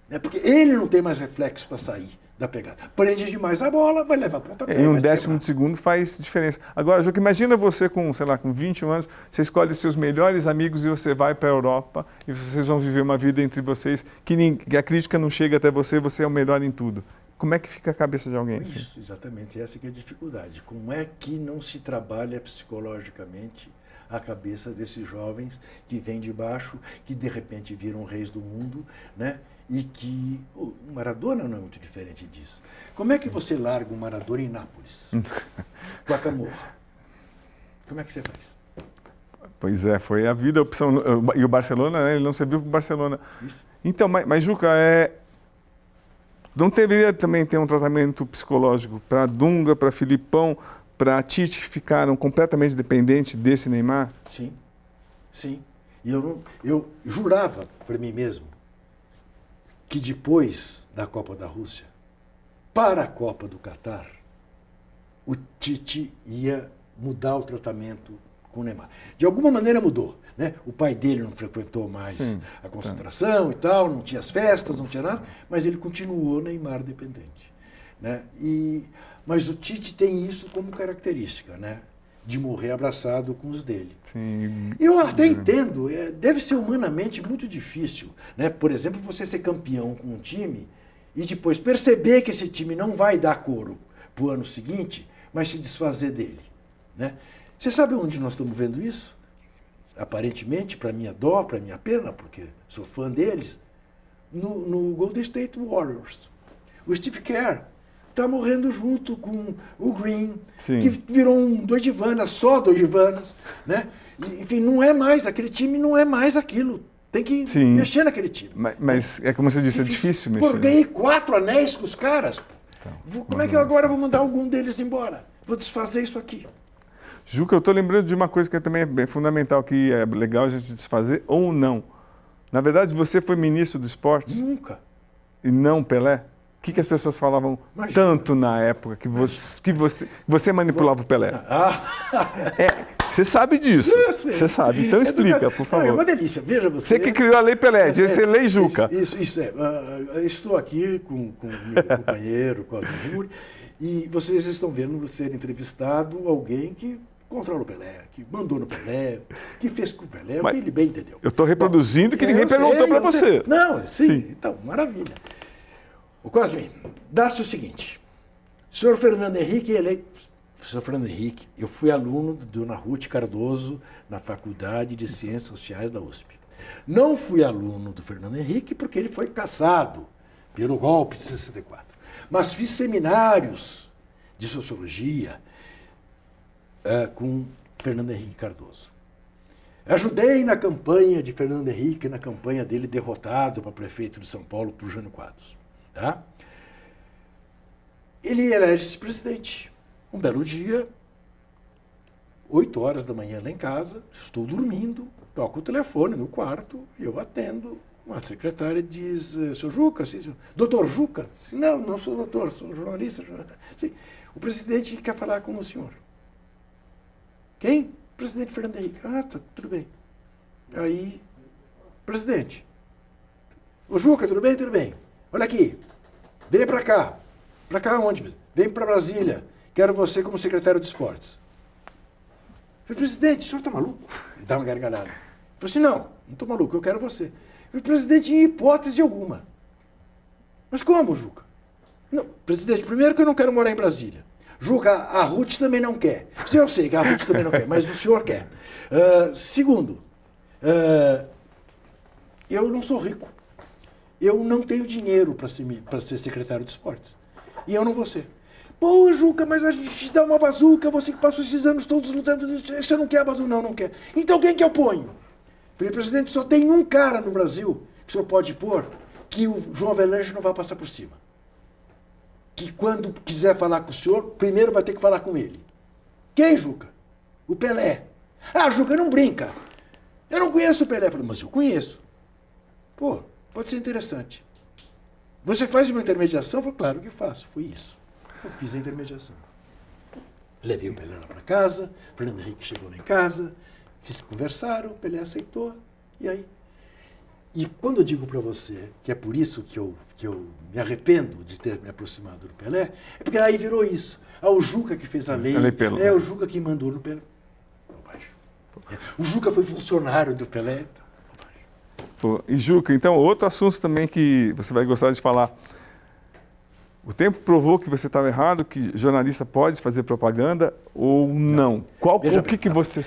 Né? Porque ele não tem mais reflexo para sair da pegada. Prende demais a bola, vai levar para outra Em um décimo de segundo faz diferença. Agora, Juca, imagina você com, sei lá, com 21 anos, você escolhe seus melhores amigos e você vai para a Europa e vocês vão viver uma vida entre vocês que a crítica não chega até você, você é o melhor em tudo. Como é que fica a cabeça de alguém? Isso, assim? exatamente. Essa que é a dificuldade. Como é que não se trabalha psicologicamente a cabeça desses jovens que vêm de baixo, que de repente viram reis do mundo, né? E que o Maradona não é muito diferente disso. Como é que você larga o Maradona em Nápoles? Com a Camorra. Como é que você faz? Pois é, foi a vida, a opção. E o Barcelona, né, ele não serviu para o Barcelona. Isso. Então, mas Juca, não deveria também ter um tratamento psicológico para Dunga, para Filipão, para Tite, que ficaram completamente dependentes desse Neymar? Sim, sim. E eu jurava para mim mesmo que depois da Copa da Rússia, para a Copa do Catar, o Tite ia mudar o tratamento com o Neymar. De alguma maneira mudou. Né? O pai dele não frequentou mais a concentração e tal, não tinha as festas, não tinha nada, mas ele continuou Neymar dependente. Né? Mas o Tite tem isso como característica, né? De morrer abraçado com os dele. Sim. Eu até entendo, deve ser humanamente muito difícil, né? Por exemplo, você ser campeão com um time e depois perceber que esse time não vai dar couro para o ano seguinte, mas se desfazer dele. Né? Você sabe onde nós estamos vendo isso? Aparentemente, para minha dó, para minha pena, porque sou fã deles, no Golden State Warriors. O Steve Kerr está morrendo junto com o Green, Sim. que virou um doidivanas, só doidivanas, né? E, enfim, não é mais, aquele time não é mais aquilo. Tem que mexer naquele time. Mas é como você disse, é difícil mexer. Pô, eu ganhei 4 anéis com os caras. Então, como é que eu agora vou mandar algum deles embora? Vou desfazer isso aqui. Juca, eu estou lembrando de uma coisa que também é bem fundamental, que é legal a gente desfazer ou não. Na verdade, você foi ministro do esporte? Nunca. E não Pelé? O que as pessoas falavam tanto na época que você manipulava o Pelé? Você sabe disso. Você sabe. Então explica, por favor. É uma delícia. Veja você. Você que criou a Lei Pelé, você Lei Juca. Isso é. Estou aqui com o meu companheiro, com a Yuri, e vocês estão vendo ser entrevistado alguém que controla o Pelé, que mandou no Pelé, que fez com o Pelé, o que ele bem entendeu. Eu estou reproduzindo que ninguém perguntou para você. Não, sim. Então, maravilha. O Cosme, dá-se o seguinte. Senhor Fernando Henrique eleito. Senhor Fernando Henrique, eu fui aluno de Dona Ruth Cardoso na Faculdade de Ciências Sociais da USP. Não fui aluno do Fernando Henrique porque ele foi cassado pelo golpe de 64. Mas fiz seminários de sociologia com Fernando Henrique Cardoso. Ajudei na campanha de Fernando Henrique, na campanha dele derrotado para prefeito de São Paulo por Jânio Quadros. Tá? Ele elege-se presidente. Um belo dia, 8 horas da manhã lá em casa, estou dormindo, toco o telefone no quarto, e eu atendo. Uma secretária diz, seu Juca, doutor Juca? Não, não sou doutor, sou jornalista. Sim, o presidente quer falar com o senhor. Quem? O presidente Fernando Henrique. Ah, tá, tudo bem. Aí, presidente. Ô Juca, tudo bem? Tudo bem. Olha aqui, vem para cá. Para cá onde? Vem para Brasília. Quero você como secretário de esportes. Eu falei, presidente, o senhor está maluco? Ele dá uma gargalhada. Eu falei assim, não estou maluco, eu quero você. Eu falei, presidente, em hipótese alguma. Mas como, Juca? Não, presidente, primeiro que eu não quero morar em Brasília. Juca, a Ruth também não quer. Eu sei que a Ruth também não quer, mas o senhor quer. Segundo, eu não sou rico. Eu não tenho dinheiro para ser secretário de esportes. E eu não vou ser. Pô, Juca, mas a gente te dá uma bazuca, você que passou esses anos todos lutando, você não quer a bazuca? Não, não quer. Então quem que eu ponho? Falei, presidente, só tem um cara no Brasil que o senhor pode pôr que o João Avelange não vai passar por cima. Que quando quiser falar com o senhor, primeiro vai ter que falar com ele. Quem, Juca? O Pelé. Ah, Juca, não brinca. Eu não conheço o Pelé. Falei, mas eu conheço. Pô, pode ser interessante. Você faz uma intermediação? Eu falei, claro que faço. Foi isso. Eu fiz a intermediação. Levei o Pelé lá para casa, o Fernando Henrique chegou lá em casa, conversaram, o Pelé aceitou, e aí? E quando eu digo para você que é por isso que eu me arrependo de ter me aproximado do Pelé, é porque aí virou isso. O Juca que fez a lei, o Juca que mandou no Pelé. O Juca foi funcionário do Pelé. E Juca, então, outro assunto também que você vai gostar de falar. O tempo provou que você estava errado, que jornalista pode fazer propaganda ou não? O que você...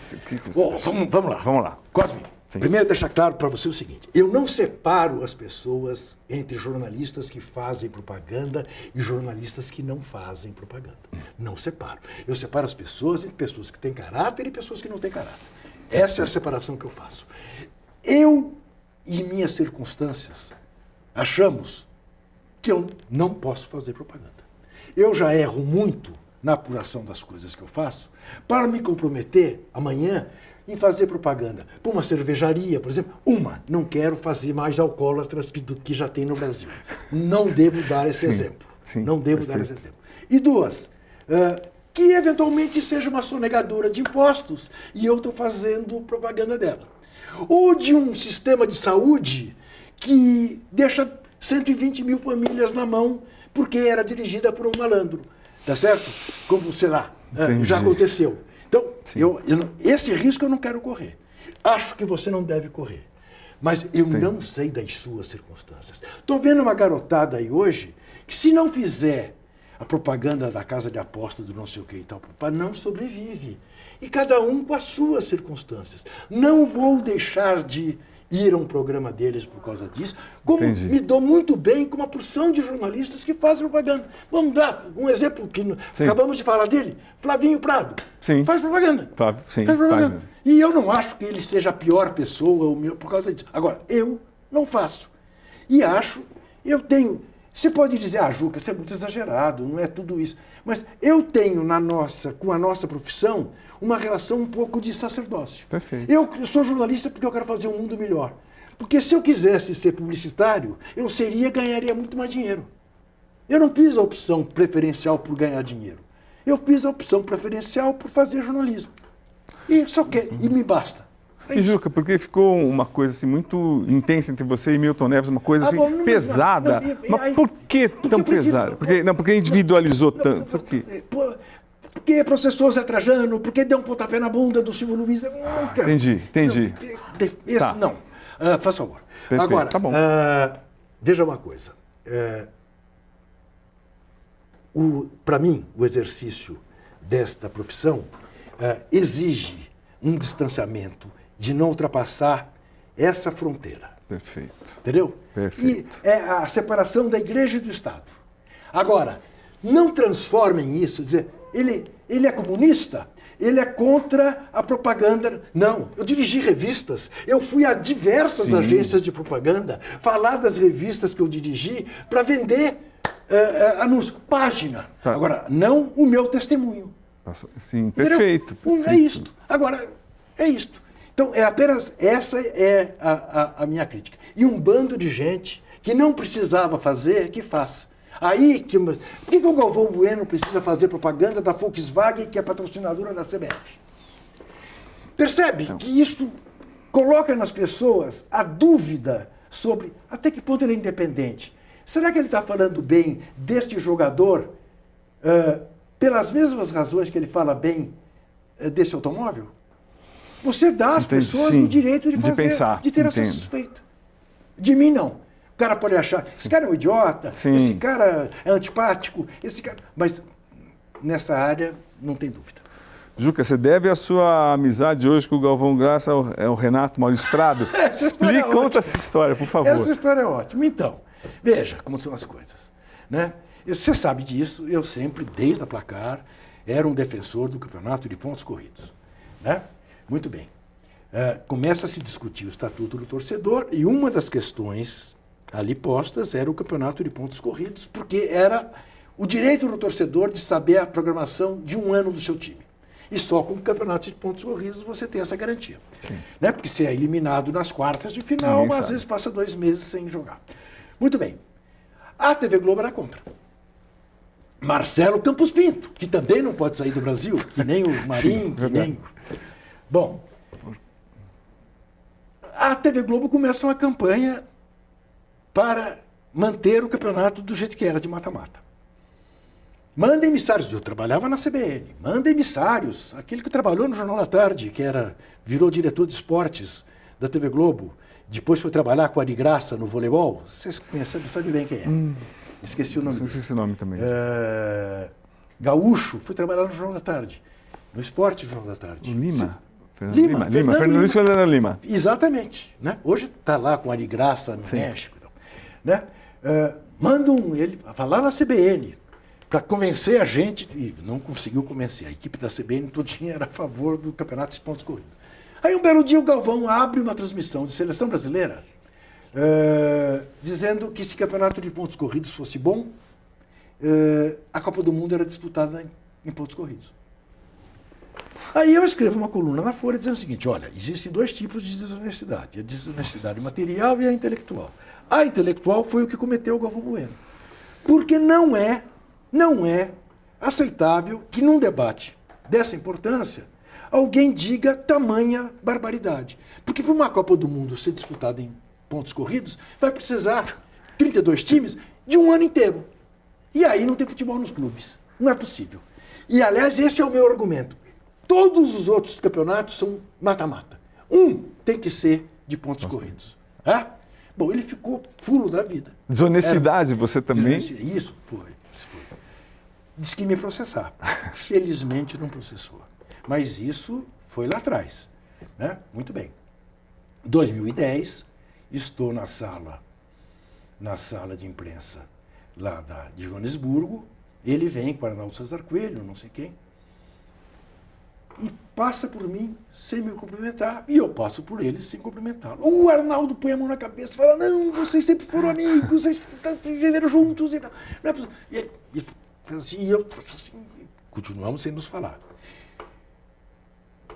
Vamos lá. Vamos lá. Cosme, Sim. primeiro deixar claro para você o seguinte. Eu não separo as pessoas entre jornalistas que fazem propaganda e jornalistas que não fazem propaganda. Não separo. Eu separo as pessoas entre pessoas que têm caráter e pessoas que não têm caráter. Essa é a separação que eu faço. Eu e minhas circunstâncias achamos que eu não posso fazer propaganda. Eu já erro muito na apuração das coisas que eu faço para me comprometer amanhã em fazer propaganda para uma cervejaria, por exemplo. Não quero fazer mais alcoólatras do que já tem no Brasil. Não devo dar esse exemplo. Sim, não devo dar esse exemplo. E duas, que eventualmente seja uma sonegadora de impostos e eu estou fazendo propaganda dela. Ou de um sistema de saúde que deixa 120 mil famílias na mão porque era dirigida por um malandro, tá certo? Como, sei lá, já aconteceu. Então, esse risco eu não quero correr. Acho que você não deve correr. Mas eu não sei das suas circunstâncias. Estou vendo uma garotada aí hoje que se não fizer a propaganda da casa de aposta do não sei o que e tal, não sobrevive. E cada um com as suas circunstâncias. Não vou deixar de ir a um programa deles por causa disso, como me dou muito bem com uma porção de jornalistas que fazem propaganda. Vamos dar um exemplo que acabamos de falar dele, Flavinho Prado. Faz propaganda. Faz propaganda. E eu não acho que ele seja a pior pessoa por causa disso. Agora, eu não faço. E acho, você pode dizer, Juca, você é muito exagerado, não é tudo isso. Mas eu tenho com a nossa profissão, uma relação um pouco de sacerdócio. Perfeito. Eu sou jornalista porque eu quero fazer um mundo melhor. Porque se eu quisesse ser publicitário, eu ganharia muito mais dinheiro. Eu não fiz a opção preferencial por ganhar dinheiro. Eu fiz a opção preferencial por fazer jornalismo. E me basta. E Juca, porque ficou uma coisa assim muito intensa entre você e Milton Neves, uma coisa assim pesada. Mas por que tão pesada? Porque individualizou tanto. Por quê? Porque processou Zé Trajano, porque deu um pontapé na bunda do Silvio Luiz. Entendi. Não. Faça favor. Perfeito. Agora, tá bom. Veja uma coisa. Para mim, o exercício desta profissão exige um distanciamento de não ultrapassar essa fronteira. Perfeito. Entendeu? Perfeito. E é a separação da igreja e do Estado. Agora, não transformem isso, dizer, ele é comunista, ele é contra a propaganda. Não, eu dirigi revistas, eu fui a diversas agências de propaganda, falar das revistas que eu dirigi para vender anúncio, página. Agora, não o meu testemunho. Sim, perfeito. É isto. Agora, é isto. Então, essa é a minha crítica. E um bando de gente que não precisava fazer, que faz. Por que o Galvão Bueno precisa fazer propaganda da Volkswagen, que é patrocinadora da CBF? Percebe que isso coloca nas pessoas a dúvida sobre até que ponto ele é independente. Será que ele está falando bem deste jogador pelas mesmas razões que ele fala bem desse automóvel? Você dá às pessoas o direito de pensar, de ter essa suspeita. De mim, não. O cara pode achar, esse cara é um idiota, esse cara é antipático, mas nessa área não tem dúvida. Juca, você deve a sua amizade hoje com o Galvão Graça ao Renato Maurício Prado? Conta essa história, por favor. Essa história é ótima. Então, veja como são as coisas. Né? Você sabe disso, eu sempre, desde a Placar, era um defensor do campeonato de pontos corridos. Né? Muito bem. Começa a se discutir o Estatuto do Torcedor e uma das questões ali postas era o campeonato de pontos corridos, porque era o direito do torcedor de saber a programação de um ano do seu time. E só com o campeonato de pontos corridos você tem essa garantia. Né? Porque se é eliminado nas quartas de final, às vezes passa 2 meses sem jogar. Muito bem. A TV Globo era contra. Marcelo Campos Pinto, que também não pode sair do Brasil, que nem o Marinho, que nem... Bom, a TV Globo começa uma campanha para manter o campeonato do jeito que era, de mata-mata. Manda emissários, eu trabalhava na CBN, manda emissários, aquele que trabalhou no Jornal da Tarde, virou diretor de esportes da TV Globo, depois foi trabalhar com a Ari Graça no voleibol, vocês conhecem, sabem bem quem é. Esqueci o nome dele. Esqueci esse nome também. Gaúcho, foi trabalhar no Jornal da Tarde, no esporte do Jornal da Tarde. Lima. Fernando Lima. Exatamente. Né? Hoje está lá com a Ari Graça no México. Né? Manda ele falar na CBN para convencer a gente, e não conseguiu convencer. A equipe da CBN todinha era a favor do campeonato de pontos corridos. Aí um belo dia o Galvão abre uma transmissão de seleção brasileira dizendo que se campeonato de pontos corridos fosse bom, a Copa do Mundo era disputada em pontos corridos. Aí eu escrevo uma coluna na Folha dizendo o seguinte, olha, existem dois tipos de desonestidade, a desonestidade material e a intelectual. A intelectual foi o que cometeu o Galvão Bueno. Porque não é aceitável que num debate dessa importância alguém diga tamanha barbaridade. Porque para uma Copa do Mundo ser disputada em pontos corridos, vai precisar 32 times de um ano inteiro. E aí não tem futebol nos clubes. Não é possível. E, aliás, esse é o meu argumento. Todos os outros campeonatos são mata-mata. Um tem que ser de pontos corridos. Bom, ele ficou fulo da vida. Desonestidade, você também? Isso, foi. Disse que ia me processar. Felizmente não processou. Mas isso foi lá atrás. Né? Muito bem. 2010, estou na sala de imprensa lá de Joanesburgo. Ele vem com o Arnaldo César Coelho, não sei quem, e passa por mim sem me cumprimentar, e eu passo por ele sem cumprimentá-lo. O Arnaldo põe a mão na cabeça e fala, não, vocês sempre foram amigos, vocês viveram juntos e tal. Não é possível. E eu assim, continuamos sem nos falar.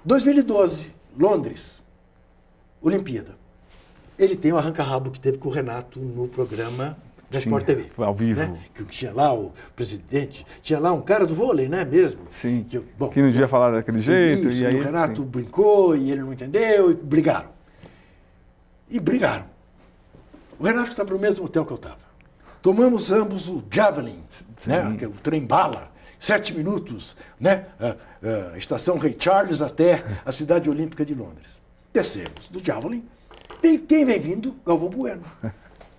2012, Londres, Olimpíada. Ele tem o arranca-rabo que teve com o Renato no programa da Sport TV. Ao vivo. Né? Que tinha lá o presidente, tinha lá um cara do vôlei, né, mesmo? Sim, que não devia falar daquele jeito. Isso, e aí, o Renato brincou e ele não entendeu e brigaram. O Renato estava no mesmo hotel que eu estava. Tomamos ambos o Javelin, né, que é o trem-bala, 7 minutos, né, a estação Rei Charles até a cidade olímpica de Londres. Descemos do Javelin. Quem vem vindo? Galvão Bueno.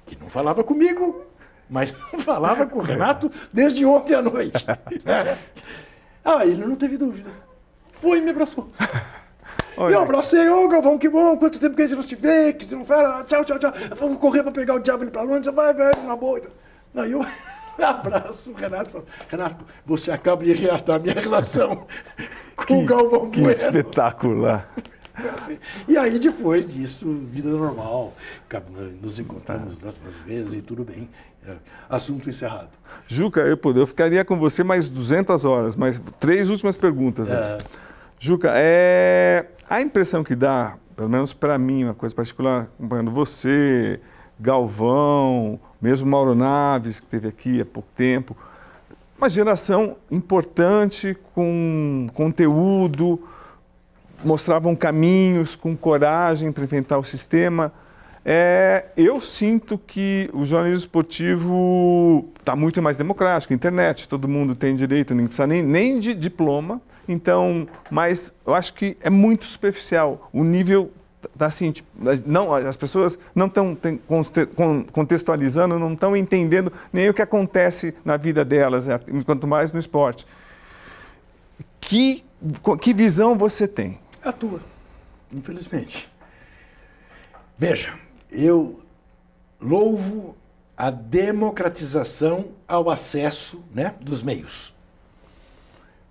Que não falava comigo, mas não falava com o Renato desde ontem à noite. Ele não teve dúvida. Foi e me abraçou. Eu abracei, Galvão, que bom, quanto tempo que a gente não se vê, que você não fala, tchau. Vamos correr para pegar o Javelin para Londres, vai, na boa. Aí eu abraço o Renato e falo, Renato, você acaba de reatar minha relação com o Galvão Bueno. Que espetacular. E aí, depois disso, vida normal, nos encontramos outras vezes e tudo bem. Assunto encerrado. Juca, eu ficaria com você mais 200 horas, mas 3 últimas perguntas. Juca, a impressão que dá, pelo menos para mim, uma coisa particular, acompanhando você, Galvão, mesmo Mauro Naves, que esteve aqui há pouco tempo, uma geração importante, com conteúdo, mostravam caminhos, com coragem para enfrentar o sistema. Eu sinto que o jornalismo esportivo está muito mais democrático, internet, todo mundo tem direito, não precisa nem de diploma. Então, mas eu acho que é muito superficial. O nível está assim, as pessoas não estão contextualizando, não estão entendendo nem o que acontece na vida delas, quanto mais no esporte. Que visão você tem? A tua, infelizmente. Veja, eu louvo a democratização ao acesso, né, dos meios.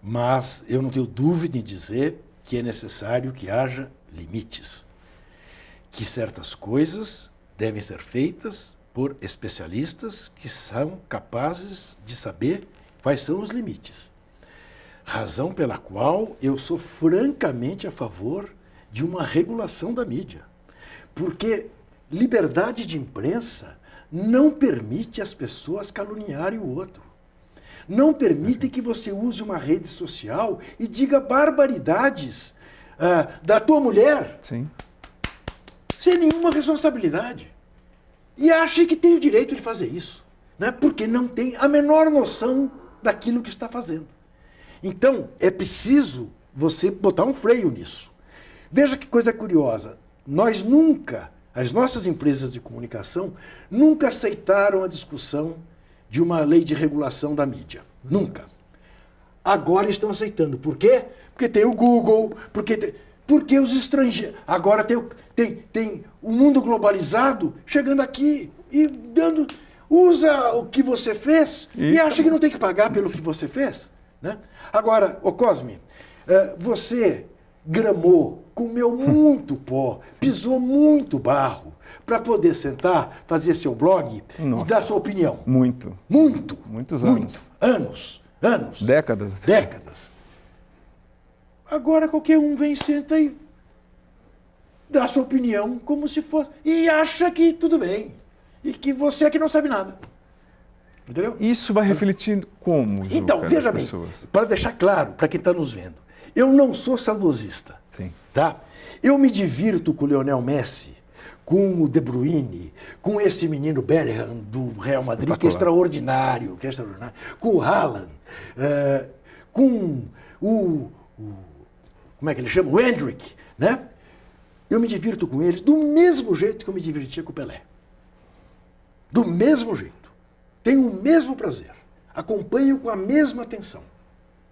Mas eu não tenho dúvida em dizer que é necessário que haja limites. Que certas coisas devem ser feitas por especialistas que são capazes de saber quais são os limites. Razão pela qual eu sou francamente a favor de uma regulação da mídia. Porque liberdade de imprensa não permite as pessoas caluniarem o outro. não permitem que você use uma rede social e diga barbaridades da tua mulher. Sim. Sem nenhuma responsabilidade. E acha que tem o direito de fazer isso, né? Porque não tem a menor noção daquilo que está fazendo. Então, é preciso você botar um freio nisso. Veja que coisa curiosa. Nós nunca, as nossas empresas de comunicação, nunca aceitaram a discussão de uma lei de regulação da mídia. Nunca. Agora estão aceitando. Por quê? Porque tem o Google, porque os estrangeiros... Agora tem o mundo globalizado chegando aqui e dando... Usa o que você fez e acha que não tem que pagar pelo que você fez. Né? Agora, ô Cosme, você gramou, comeu muito pó, pisou muito barro para poder sentar, fazer seu blog e dar sua opinião. Muito. Muito. Muitos anos. Anos. Décadas. Décadas. Agora qualquer um vem, senta e dá sua opinião como se fosse... E acha que tudo bem. E que você é que não sabe nada. Entendeu? Isso vai refletir como, Juca, então, veja nas bem, pessoas? para deixar claro para quem está nos vendo, eu não sou saudosista. Sim. Tá? Eu me divirto com o Lionel Messi, com o De Bruyne, com esse menino Bellingham do Real Madrid, que é extraordinário, com o Haaland, com o como é que ele chama? O Hendrick, né? Eu me divirto com eles do mesmo jeito que eu me divertia com o Pelé. Do mesmo jeito. Tenho o mesmo prazer. Acompanho com a mesma atenção.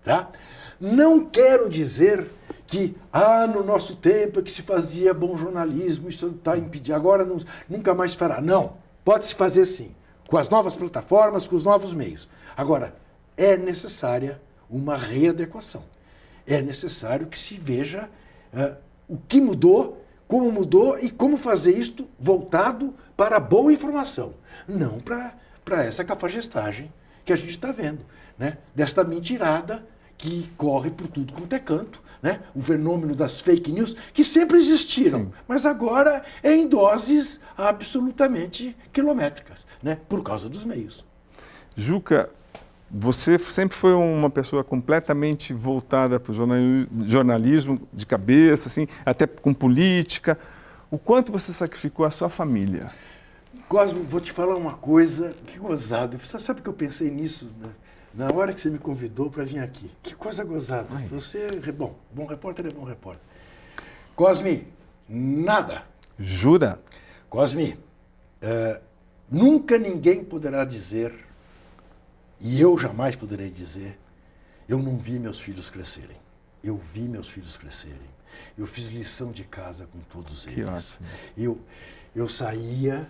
Tá? Não quero dizer que, no nosso tempo é que se fazia bom jornalismo, isso está impedido, agora nunca mais se fará. Não, pode se fazer sim, com as novas plataformas, com os novos meios. Agora, é necessária uma readequação. É necessário que se veja o que mudou, como mudou e como fazer isto voltado para a boa informação, não para essa cafajestagem que a gente está vendo, né? Desta mentirada que corre por tudo quanto é canto, né? O fenômeno das fake news, que sempre existiram, sim, mas agora é em doses absolutamente quilométricas, né? Por causa dos meios. Juca, você sempre foi uma pessoa completamente voltada para o jornalismo de cabeça, assim, até com política. O quanto você sacrificou a sua família? Cosmo, vou te falar uma coisa, que gozado. Você sabe que eu pensei nisso, né? Na hora que você me convidou para vir aqui. Que coisa gozada. Ai. Você é bom repórter é bom repórter. Cosme, nada. Jura? Cosme, nunca ninguém poderá dizer, e eu jamais poderei dizer, eu não vi meus filhos crescerem. Eu vi meus filhos crescerem. Eu fiz lição de casa com todos eles. Que ótimo. Eu saía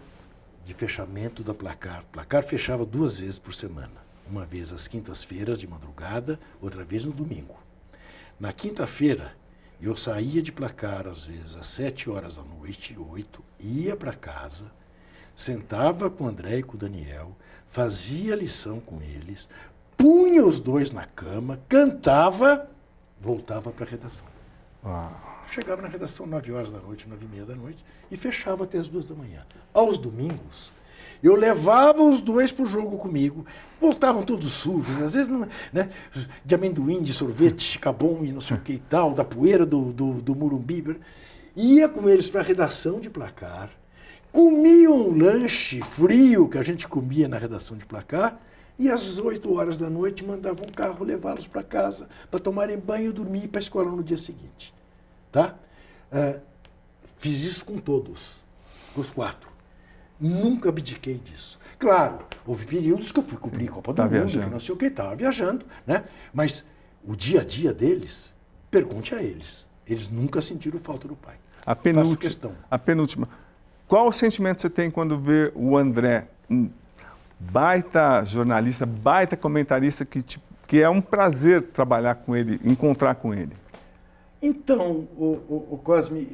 de fechamento da Placar. Placar fechava 2 vezes por semana. Uma vez às quintas-feiras de madrugada, outra vez no domingo. Na quinta-feira, eu saía de Placar, às vezes, às 7 horas da noite, 8, ia para casa, sentava com o André e com o Daniel, fazia lição com eles, punha os dois na cama, cantava, voltava para a redação. Chegava na redação 9 horas da noite, 9h30 da noite, e fechava até as 2 da manhã. Aos domingos, eu levava os dois para o jogo comigo, voltavam todos sujos, às vezes né, de amendoim, de sorvete, chicabom e não sei o que e tal, da poeira do Murumbi. Ia com eles para a redação de Placar, comia um lanche frio que a gente comia na redação de Placar, e às 8 horas da noite mandava um carro levá-los para casa, para tomarem banho, dormir e ir para a escola no dia seguinte. Tá? Fiz isso com todos, com os 4. Nunca abdiquei disso. Claro, houve períodos que eu fui cobrir Copa do Mundo, que não sei o que, estava viajando, né? Mas o dia a dia deles, pergunte a eles. Eles nunca sentiram falta do pai. A penúltima. Qual o sentimento você tem quando vê o André, um baita jornalista, baita comentarista, que é um prazer trabalhar com ele, encontrar com ele? Então, o Cosme,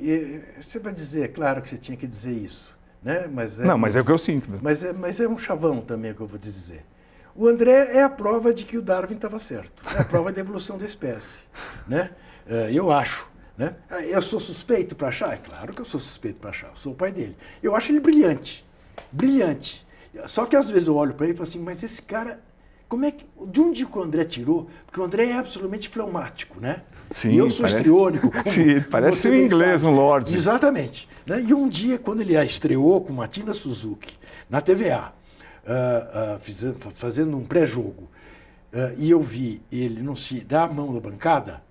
você vai dizer, claro que você tinha que dizer isso, né? Mas é o que eu sinto. Mas é um chavão também que eu vou te dizer. O André é a prova de que o Darwin estava certo. É a prova da evolução da espécie, né? Eu acho. Né? Eu sou suspeito para achar? É claro que eu sou suspeito para achar. Eu sou o pai dele. Eu acho ele brilhante. Brilhante. Só que às vezes eu olho para ele e falo assim, mas esse cara de onde o André tirou? Porque o André é absolutamente fleumático, né? Sim, e eu sou histriônico. Sim, parece um inglês, um lorde. Exatamente. Né? E um dia, quando ele estreou com Matinda Suzuki na TVA, fazendo um pré-jogo, e eu vi ele não se dar a mão na bancada,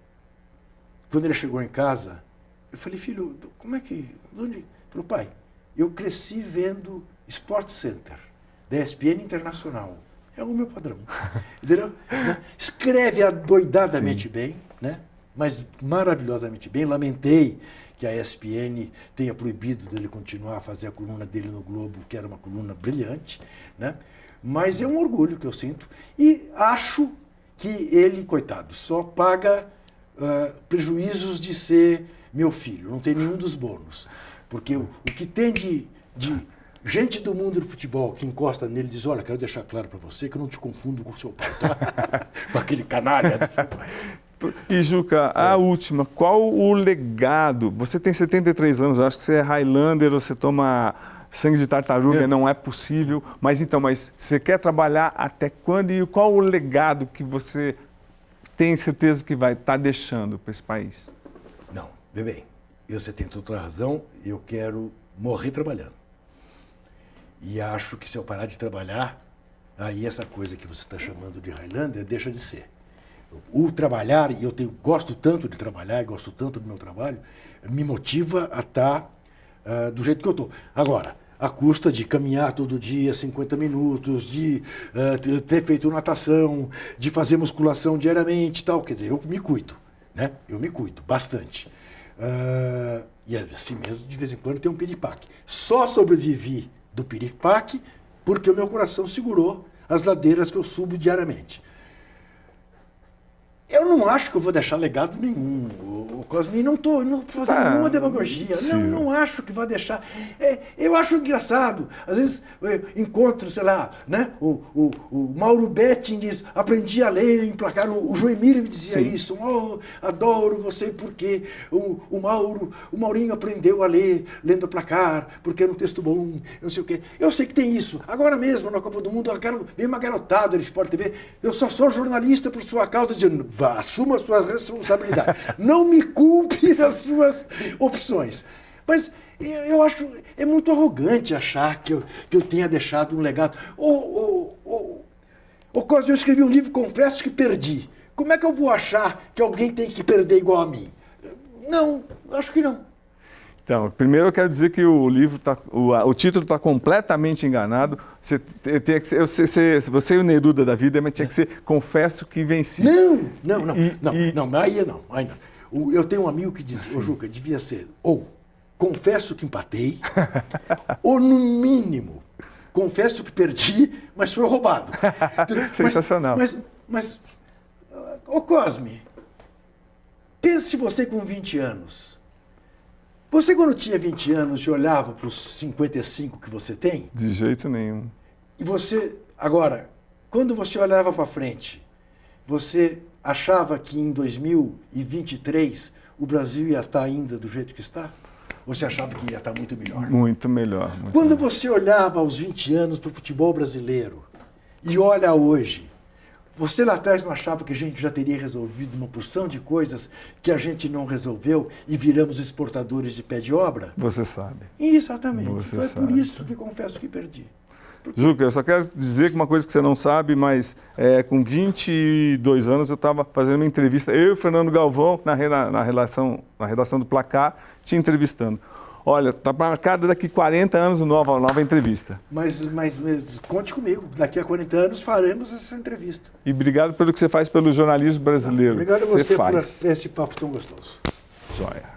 quando ele chegou em casa, eu falei, filho, como é que... De onde? Ele falou, pai, eu cresci vendo Sport Center, da ESPN Internacional. É o meu padrão. Entendeu? Escreve adoidadamente bem, né? Mas maravilhosamente bem. Lamentei que a ESPN tenha proibido dele continuar a fazer a coluna dele no Globo, que era uma coluna brilhante, né? Mas é um orgulho que eu sinto. E acho que ele, coitado, só paga prejuízos de ser meu filho. Não tem nenhum dos bônus. Porque o que tem de gente do mundo do futebol que encosta nele diz, olha, quero deixar claro para você que eu não te confundo com o seu pai, tá? Com aquele canalha do seu pai. E, Juca, a última, qual o legado? Você tem 73 anos, eu acho que você é Highlander, você toma sangue de tartaruga, não é possível. Mas você quer trabalhar até quando e qual o legado que você tem certeza que vai estar deixando para esse país? Não, bem, você tem toda a razão, eu quero morrer trabalhando. E acho que se eu parar de trabalhar, aí essa coisa que você está chamando de Highlander deixa de ser. O trabalhar, e gosto tanto de trabalhar, e gosto tanto do meu trabalho, me motiva a estar do jeito que eu estou. Agora, à custa de caminhar todo dia 50 minutos, de ter feito natação, de fazer musculação diariamente e tal. Quer dizer, eu me cuido, né? Eu me cuido bastante. E assim mesmo, de vez em quando, tem um piripaque. Só sobrevivi do piripaque porque o meu coração segurou as ladeiras que eu subo diariamente. Eu não acho que eu vou deixar legado nenhum, Cosme, não estou fazendo nenhuma demagogia. Não acho que vai deixar. Eu acho engraçado. Às vezes encontro, sei lá, né? O Mauro Betting diz, aprendi a ler em placar. O Joemir me dizia isso. Oh, adoro você porque o Maurinho aprendeu a ler lendo placar, porque era um texto bom, não sei o quê. Eu sei que tem isso. Agora mesmo, na Copa do Mundo, eu quero ver uma garotada no Sport TV. Eu só sou jornalista por sua causa, dizendo, assuma a sua responsabilidade. Não me culpe das suas opções. Mas eu acho, é muito arrogante achar que eu tenha deixado um legado. Cosme, eu escrevi um livro, confesso que perdi. Como é que eu vou achar que alguém tem que perder igual a mim? Não, acho que não. Então, primeiro eu quero dizer que o livro o título está completamente enganado. Você tem que ser, você é o Neruda da vida, mas tinha que ser Confesso que Venci. Não, aí não. Eu tenho um amigo que diz, Juca, devia ser ou confesso que empatei, ou no mínimo, confesso que perdi, mas foi roubado. Sensacional. Mas Cosme, pense você com 20 anos. Você, quando tinha 20 anos, olhava para os 55 que você tem? De jeito nenhum. E você, agora, quando você olhava para frente, você achava que em 2023 o Brasil ia estar ainda do jeito que está? Você achava que ia estar muito melhor? Muito melhor. Quando você olhava aos 20 anos para o futebol brasileiro e olha hoje, você lá atrás não achava que a gente já teria resolvido uma porção de coisas que a gente não resolveu e viramos exportadores de pé de obra? Você sabe. Exatamente. Você então sabe. É por isso que confesso que perdi. Juca, eu só quero dizer que uma coisa que você não sabe, mas com 22 anos eu estava fazendo uma entrevista, eu e o Fernando Galvão, na redação do Placar, te entrevistando. Olha, está marcada daqui 40 anos uma nova entrevista. Mas conte comigo, daqui a 40 anos faremos essa entrevista. E obrigado pelo que você faz pelo jornalismo brasileiro. Obrigado a você por faz. esse papo tão gostoso. Joia.